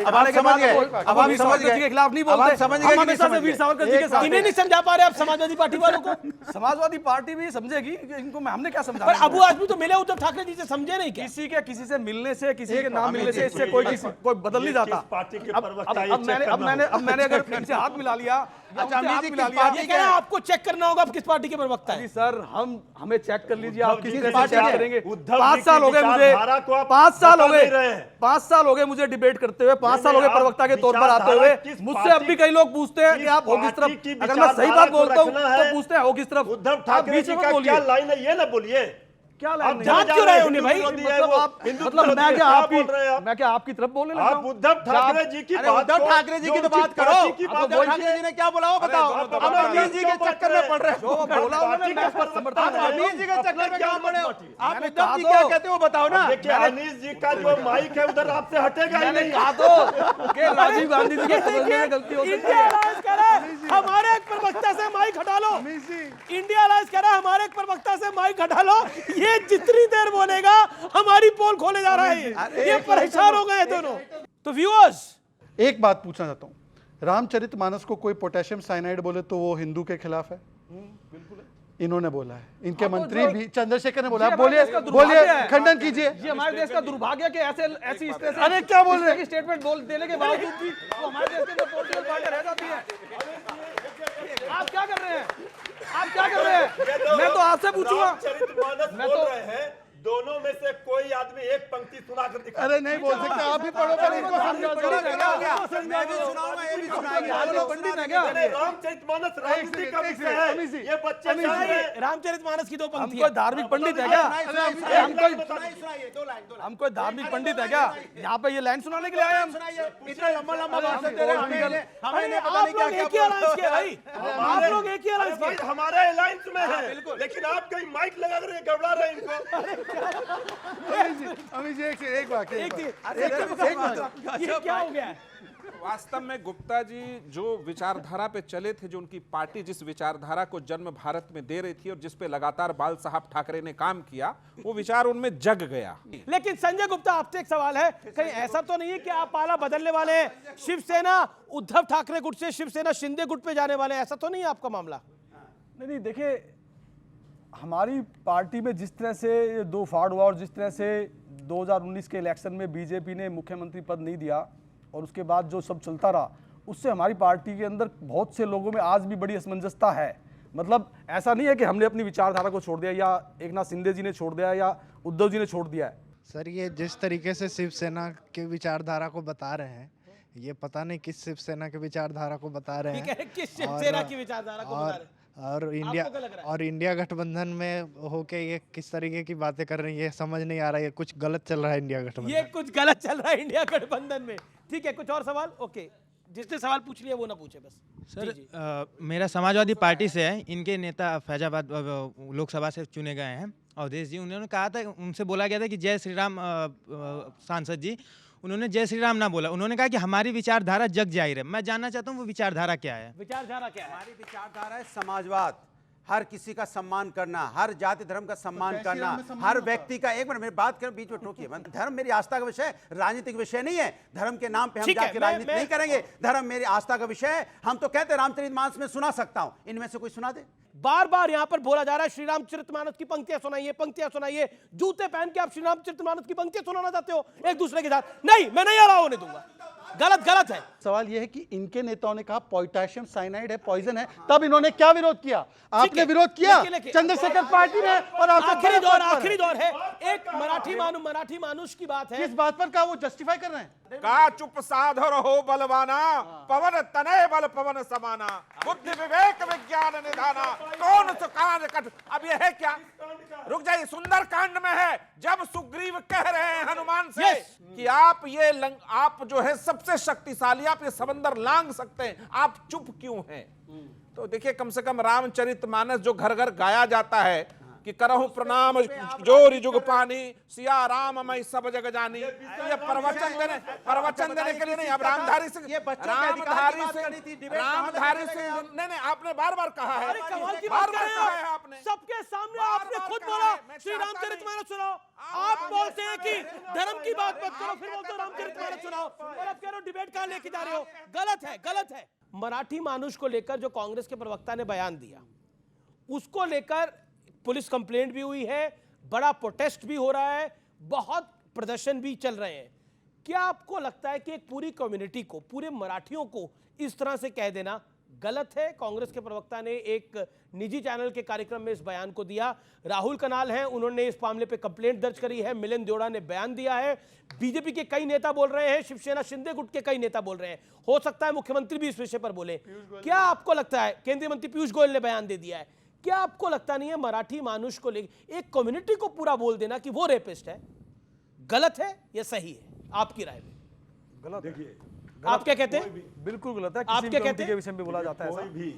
[SPEAKER 15] अब आने के बाद अब वीर सावरकर जी के खिलाफ नहीं बोलते, हम हमेशा से वीर सावरकर जी के साथ।
[SPEAKER 1] इन्हें नहीं समझा पा रहे आप समाजवादी पार्टी वालों को?
[SPEAKER 15] समाजवादी पार्टी भी समझेगी इनको, हमने क्या समझा?
[SPEAKER 1] पर अबू आदमी तो मिले उद्धव ठाकरे जी से, समझे नहीं क्या?
[SPEAKER 15] किसी से मिलने से, किसी के नाम मिलने से इससे कोई बदल नहीं जाता। अब मैंने अगर इनसे हाथ मिला लिया,
[SPEAKER 1] ये कह रहे हैं आपको चेक करना होगा आप किस पार्टी के प्रवक्ता है।
[SPEAKER 15] सर हमें चेक कर लीजिए, आप किसी तरह से चेक करेंगे। 5 साल हो गए मुझे, 5 साल हो गए मुझे डिबेट करते हुए, 5 साल हो गए प्रवक्ता के तौर पर आते हुए। मुझसे अब भी कई लोग पूछते हैं कि आप हो किस तरफ, अगर मैं सही बात बोलता हूँ तो पूछते हैं हो किस तरफ।
[SPEAKER 14] उद्धव ठाकरे जी का क्या लाइन है ये ना बोलिए,
[SPEAKER 15] क्या लाइन
[SPEAKER 1] जांच क्यों रहे उन्हें भाई?
[SPEAKER 15] मतलब मैं क्या आपकी तरफ बोलने लगा?
[SPEAKER 14] आप उद्धव ठाकरे जी की बात,
[SPEAKER 9] उद्धव ठाकरे जी की तो बात करो। उद्धव ठाकरे जी ने क्या बोला वो बताओ। अब अमीर जी के चक्कर में पड़ रहे हो।
[SPEAKER 15] बोला उन्होंने, मैं पर समर्थन।
[SPEAKER 9] अमीर जी के चक्कर में क्यों पड़े हो? आप उद्धव जी क्या कहते हो बताओ ना।
[SPEAKER 14] देखिए अनीस जी का जो माइक है उधर आपसे हटेगा ही नहीं।
[SPEAKER 15] कहा तो कि राजीव गांधी जी को समझने में गलती हो सकती है।
[SPEAKER 1] हमारे एक प्रवक्ता से माइक हटा लो। इंडिया अलायंस कह रहा है हमारे एक प्रवक्ता से माइक हटा लो। ये जितनी देर बोलेगा हमारी पोल खोले जा रहा है। ये परेशान हो गए दोनों। तो व्यूअर्स,
[SPEAKER 10] एक बात पूछना चाहता हूं, रामचरितमानस को कोई पोटेशियम साइनाइड बोले तो वो हिंदू के खिलाफ है? इन्होंने बोला है, इनके मंत्री भी चंद्रशेखर ने बोला है। बोलिए खंडन कीजिए।
[SPEAKER 15] ये हमारे देश का दुर्भाग्य कि ऐसी
[SPEAKER 10] अरे क्या बोल रहे हैं?
[SPEAKER 15] स्टेटमेंट देने के बावजूद भी वो हमारे देश के अंदर पॉलिटिकल पार्टी रह जाती है। आप क्या कर रहे हैं? मैं तो आपसे पूछूंगा।
[SPEAKER 14] मैं तो दोनों में से कोई आदमी एक पंक्ति सुना कर दिखा।
[SPEAKER 10] अरे नहीं बोल सकते, आप ही पढ़ो पर इनको समझाओ।
[SPEAKER 9] मैं भी सुनाऊंगा, ये भी सुनाएंगे।
[SPEAKER 15] पंडित है क्या?
[SPEAKER 14] रामचरितमानस राजनीति का विषय है, ये बच्चे
[SPEAKER 1] रामचरितमानस की 2 पंक्ति।
[SPEAKER 15] हम कोई धार्मिक पंडित है क्या? हम कोई धार्मिक पंडित है क्या? यहाँ पे ये लाइन सुनाने के लिए आए हम?
[SPEAKER 9] इतना लंबा भाषण दे रहे हैं, हमें पता नहीं क्या
[SPEAKER 1] क्या अलायंस के भाई, आप लोग एक ही अलायंस के।
[SPEAKER 14] हमारे अलायंस में है, लेकिन आप कहीं माइक लगा कर गड़बड़ा रहे हैं इनको।
[SPEAKER 10] अमित जी एक बात,
[SPEAKER 1] ये क्या हो गया?
[SPEAKER 11] वास्तव में गुप्ता जी जो विचारधारा पे चले थे, जो उनकी पार्टी जिस विचारधारा को जन्म भारत में दे रही थी और जिस पे लगातार बाल साहब ठाकरे ने काम किया, वो विचार उनमें जग गया।
[SPEAKER 1] लेकिन संजय गुप्ता, आपसे एक सवाल है, कहीं ऐसा तो नहीं है कि आप पाला बदलने वाले हैं, शिवसेना उद्धव ठाकरे गुट से शिवसेना शिंदे गुट पे जाने वाले हैं, ऐसा तो नहीं है आपका मामला?
[SPEAKER 15] नहीं, देखिए हमारी पार्टी में जिस तरह से 2 फाड़ हुआ और जिस तरह से 2019 के इलेक्शन में बीजेपी ने मुख्यमंत्री पद नहीं दिया और उसके बाद जो सब चलता रहा, उससे हमारी पार्टी के अंदर बहुत से लोगों में आज भी बड़ी असमंजसता है। मतलब ऐसा नहीं है कि हमने अपनी विचारधारा को छोड़ दिया या एकनाथ शिंदे जी ने छोड़ दिया या उद्धव जी ने छोड़ दिया है।
[SPEAKER 18] सर ये जिस तरीके से शिवसेना के विचारधारा को बता रहे हैं, ये पता नहीं किस शिवसेना के विचारधारा को बता रहे हैं।
[SPEAKER 1] किस शिवसेना की विचारधारा को बता रहे हैं?
[SPEAKER 18] और इंडिया गठबंधन में होके ये किस तरीके की बातें कर रही है, ये समझ नहीं आ रहा है। कुछ गलत चल रहा है इंडिया गठबंधन।
[SPEAKER 1] ये कुछ गलत चल रहा है इंडिया गठबंधन में। ठीक है, कुछ और सवाल? ओके, जिसने सवाल पूछ लिया वो ना पूछे बस।
[SPEAKER 17] सर मेरा समाजवादी पार्टी से है, इनके नेता फैजाबाद लोकसभा से चुने गए हैं अवधेश जी। उन्होंने कहा था, उनसे बोला गया था कि जय श्री राम, सांसद जी उन्होंने जय श्री राम ना बोला, उन्होंने कहा कि हमारी विचारधारा जग जाहिर है। मैं जानना चाहता हूँ वो विचारधारा क्या है?
[SPEAKER 1] विचारधारा क्या है?
[SPEAKER 9] हमारी विचारधारा है समाजवाद, हर किसी का सम्मान करना, हर जाति धर्म का सम्मान करना, हर व्यक्ति का। एक मिनट मेरी बात करें, बीच में टोकिए। धर्म मेरी आस्था का विषय है, राजनीतिक विषय नहीं है। धर्म के नाम पे हम जाके राजनीति नहीं करेंगे। धर्म मेरी आस्था का विषय है। हम तो कहते हैं रामचरितमानस में सुना सकता हूं, इनमें से कोई सुना दे।
[SPEAKER 1] बार बार यहां पर बोला जा रहा है श्री रामचरितमानस की पंक्तियां सुनाइए, पंक्तियां सुनाइए। जूते पहन के आप श्री रामचरितमानस की पंक्तियां सुनाना चाहते हो एक दूसरे के साथ? नहीं, मैं नहीं आ रहा होने दूंगा। गलत है।
[SPEAKER 10] सवाल यह है कि इनके नेताओं ने कहा पोटेशियम साइनाइड है, पॉइजन है, तब इन्होंने क्या विरोध किया? आपने विरोध किया, चंद्रशेखर पार्टी ने। और
[SPEAKER 1] आखिरी दौर है, एक मराठी मानुष की बात है।
[SPEAKER 10] किस बात पर कहा? वो जस्टिफाई कर रहे हैं।
[SPEAKER 11] का चुप साधो रहो बलवाना, पवन तनय बल पवन समाना, बुद्धि विवेक विज्ञान निधाना, कौन सा कांड? अब ये है क्या? रुक जाइए, सुंदर कांड में है जब सुग्रीव कह रहे हैं हनुमान से कि आप आप जो है सबसे शक्तिशाली, आप ये समंदर लांग सकते हैं, आप चुप क्यों हैं? तो देखिए, कम से कम रामचरितमानस जो घर घर गाया जाता है कि करहु प्रणाम जोरी जुग पानी सिया राम मैं सब जग जानी, तो ये प्रवचन देने के लिए नहीं। अब रामधारी से नहीं, आपने बार बार कहा है,
[SPEAKER 1] कमाल की
[SPEAKER 11] बार
[SPEAKER 1] बात
[SPEAKER 11] बार
[SPEAKER 1] कर
[SPEAKER 11] कहा
[SPEAKER 1] रहे
[SPEAKER 11] है
[SPEAKER 1] हो।
[SPEAKER 11] आपने,
[SPEAKER 1] सबके सामने आपने खुद बोला श्री रामचरितमानस सुनाओ। आप बोलते हैं कि धर्म की बात मत करो, फिर बोलते हो रामचरितमानस सुनाओ, और अब कह रहे हो डिबेट कहां लेके जा रहे हो। गलत है, गलत है। मराठी मानुष को लेकर जो कांग्रेस के प्रवक्ता ने बयान दिया, उसको लेकर पुलिस कंप्लेंट भी हुई है, बड़ा प्रोटेस्ट भी हो रहा है, बहुत प्रदर्शन भी चल रहे हैं। क्या आपको लगता है कि एक पूरी कम्युनिटी को, पूरे मराठियों को इस तरह से कह देना गलत है? कांग्रेस के प्रवक्ता ने एक निजी चैनल के कार्यक्रम में इस बयान को दिया। राहुल कनाल हैं, उन्होंने इस मामले पे कंप्लेंट दर्ज करी है। मिलिंद देवड़ा ने बयान दिया है। बीजेपी के कई नेता बोल रहे हैं, शिवसेना शिंदे गुट के कई नेता बोल रहे हैं, हो सकता है मुख्यमंत्री भी इस विषय पर बोले। क्या आपको लगता है? केंद्रीय मंत्री पीयूष गोयल ने बयान दे दिया है। क्या आपको लगता नहीं है मराठी मानुष को लेकर एक कम्युनिटी को पूरा बोल देना कि वो रेपिस्ट है, गलत है या सही है? आपकी राय में
[SPEAKER 15] गलत।
[SPEAKER 14] देखिए,
[SPEAKER 1] आप क्या कहते हैं?
[SPEAKER 15] बिल्कुल गलत है।
[SPEAKER 1] आप क्या कहते हैं?
[SPEAKER 15] के विषय में बोला जाता है
[SPEAKER 14] कोई
[SPEAKER 15] ऐसा।
[SPEAKER 14] भी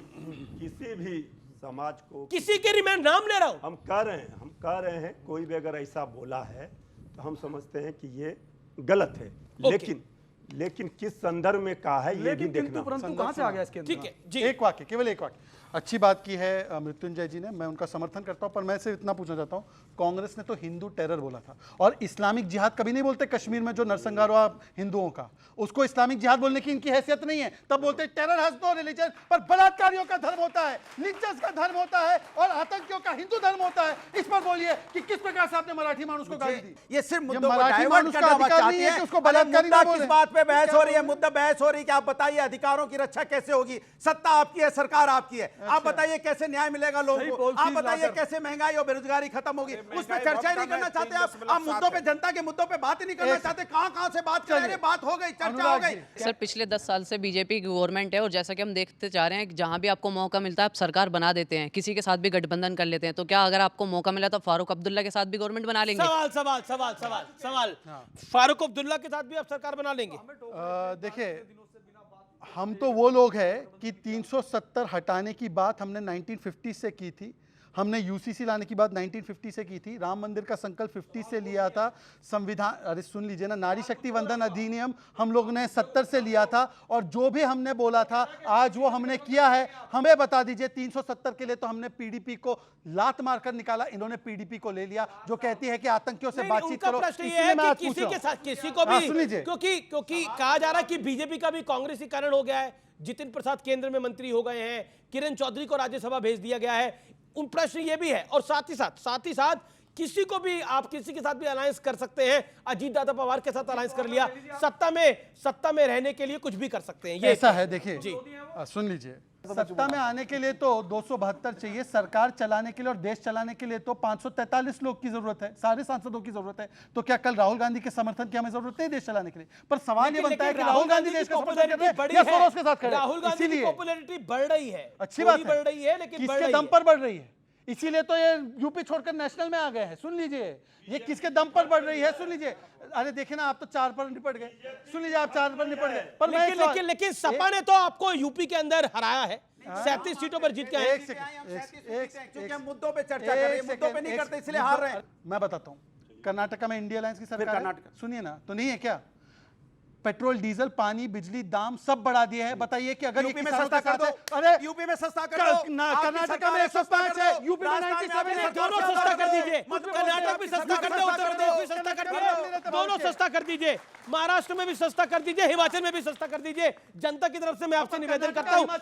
[SPEAKER 14] किसी भी समाज को,
[SPEAKER 1] किसी के मैं नाम ले रहा हूं,
[SPEAKER 14] हम कह रहे हैं कोई भी अगर ऐसा बोला है तो हम समझते हैं कि ये गलत है। लेकिन किस संदर्भ में कहा है ये भी देखना।
[SPEAKER 15] परंतु कहां से आ गया इसके अंदर?
[SPEAKER 1] ठीक है जी,
[SPEAKER 10] एक वाक्य, केवल एक वाक्य। अच्छी बात की है मृत्युंजय जी ने, मैं उनका समर्थन करता हूं, पर मैं सिर्फ इतना पूछना चाहता हूं, कांग्रेस ने तो हिंदू टेरर बोला था, और इस्लामिक जिहाद कभी नहीं बोलते। कश्मीर में जो नरसंहार हुआ हिंदुओं का, उसको इस्लामिक जिहाद बोलने की इनकी हैसियत नहीं है। तब बोलते टेरर हैज नो रिलीजन, पर बलात्कारियों का धर्म होता है, लिंचर्स का धर्म होता है, और आतंकियों का हिंदू धर्म होता है। इस पर बोलिए कि किस प्रकार से आपने मराठी मानुष को गाली दी।
[SPEAKER 9] ये सिर्फ मुद्दों को
[SPEAKER 10] मराठी
[SPEAKER 9] डाइवर्ट
[SPEAKER 10] मानुष का
[SPEAKER 9] करना
[SPEAKER 10] अधिकार
[SPEAKER 9] चाहती
[SPEAKER 10] नहीं है
[SPEAKER 9] है
[SPEAKER 10] कि उसको बलात्कारी ना बोले।
[SPEAKER 9] किस बात पे बहस हो रही है? मुद्दा बहस हो रही है कि आप बताइए अधिकारों की रक्षा कैसे होगी? सत्ता आपकी है, सरकार आपकी है, आप बताइए कैसे न्याय मिलेगा लोगों को? आप बताइए कैसे महंगाई और बेरोजगारी खत्म होगी? उस पर चर्चा ही नहीं करना चाहते आप मुद्दों पे, जनता के मुद्दों पे बात ही नहीं करना चाहते। कहां से बात कर रहे हैं? बात हो गई, चर्चा हो गई।
[SPEAKER 13] सर, पिछले 10 साल से बीजेपी की गवर्नमेंट है, और जैसा कि हम देखते जा रहे हैं कि जहां भी आपको मौका मिलता है आप सरकार बना देते हैं, किसी के साथ भी गठबंधन कर लेते हैं। तो क्या अगर आपको मौका मिला तो फारूक अब्दुल्ला के साथ भी गवर्नमेंट बना लेंगे?
[SPEAKER 1] सवाल फारूक अब्दुल्ला के साथ भी आप सरकार बना लेंगे?
[SPEAKER 10] देखिए, हम तो वो लोग हैं कि 370 हटाने की बात हमने 1950 से की थी, हमने यूसीसी लाने की बात 1950 से की थी, राम मंदिर का संकल्प 50 से लिया था, संविधान, अरे सुन लीजिए ना, नारी शक्ति वंदन अधिनियम हम लोग ने 70 से लिया था, और जो भी हमने बोला था आज वो हमने किया है। हमें बता दीजिए, 370 के लिए तो हमने पीडीपी को लात मारकर निकाला, इन्होंने पीडीपी को ले लिया जो कहती है कि आतंकियों से बातचीत करो।
[SPEAKER 1] इसलिए मैं किसी के साथ, किसी को भी,
[SPEAKER 10] सुन लीजिए,
[SPEAKER 1] क्योंकि कहा जा रहा है कि बीजेपी का भी कांग्रेसीकरण हो गया है, जितिन प्रसाद केंद्र में मंत्री हो गए हैं, किरण चौधरी को राज्यसभा भेज दिया गया है। उन प्रश्न ये भी है, और साथ ही साथ किसी को भी, आप किसी के साथ भी अलायंस कर सकते हैं। अजीत दादा पवार के साथ अलायंस कर लिया, सत्ता में रहने के लिए कुछ भी कर सकते हैं। ये
[SPEAKER 10] ऐसा है। देखिए, सुन लीजिए, सत्ता में आने के लिए तो 272 चाहिए, सरकार चलाने के लिए और देश चलाने के लिए तो 543 लोग की जरूरत है, सारे सांसदों की जरूरत है। तो क्या कल राहुल गांधी के समर्थन की हमें जरूरत नहीं देश चलाने के लिए? पर सवाल ये बनता है कि राहुल गांधी देश का समर्थन कर रहे हैं या सोरोस के साथ खड़े हैं?
[SPEAKER 1] राहुल गांधी की पॉपुलैरिटी बढ़ रही है,
[SPEAKER 10] अच्छी बात
[SPEAKER 1] बढ़ रही है, लेकिन
[SPEAKER 10] किसके दम पर बढ़ रही है? इसीलिए तो ये यूपी छोड़कर नेशनल में आ गए हैं। सुन लीजिए, ये किसके दम पर बढ़ रही है? सुन लीजिए, अरे देखिए ना, आप तो 4 पर निपट गए। सुन लीजिए, आप 4 पर निपट गए। पर
[SPEAKER 1] लेकिन सपा ने तो आपको यूपी के अंदर हराया है, 37 सीटों पर जीत के आए।
[SPEAKER 9] एक मुद्दों पे चर्चा कर रहे हैं, मुद्दों पे नहीं करते इसलिए हार रहे हैं।
[SPEAKER 10] मैं बताता हूँ, कर्नाटका में इंडिया अलायंस की सरकार है, सुनिए ना, तो नहीं है क्या? पेट्रोल, डीजल, पानी, बिजली दाम सब बढ़ा दिए हैं। बताइए कि अगर
[SPEAKER 9] यूपी में सस्ता कर दो, अरे यूपी में सस्ता कर दो,
[SPEAKER 10] कर्नाटका में 105 है, यूपी में 97 है,
[SPEAKER 1] दोनों सस्ता कर दीजिए। कर्नाटक भी सस्ता कर दो, उत्तर प्रदेश भी सस्ता कर दीजिए, दोनों सस्ता कर दीजिए, महाराष्ट्र में भी सस्ता कर दीजिए, हिमाचल में भी सस्ता कर दीजिए। जनता की तरफ से मैं आपसे निवेदन करता हूं,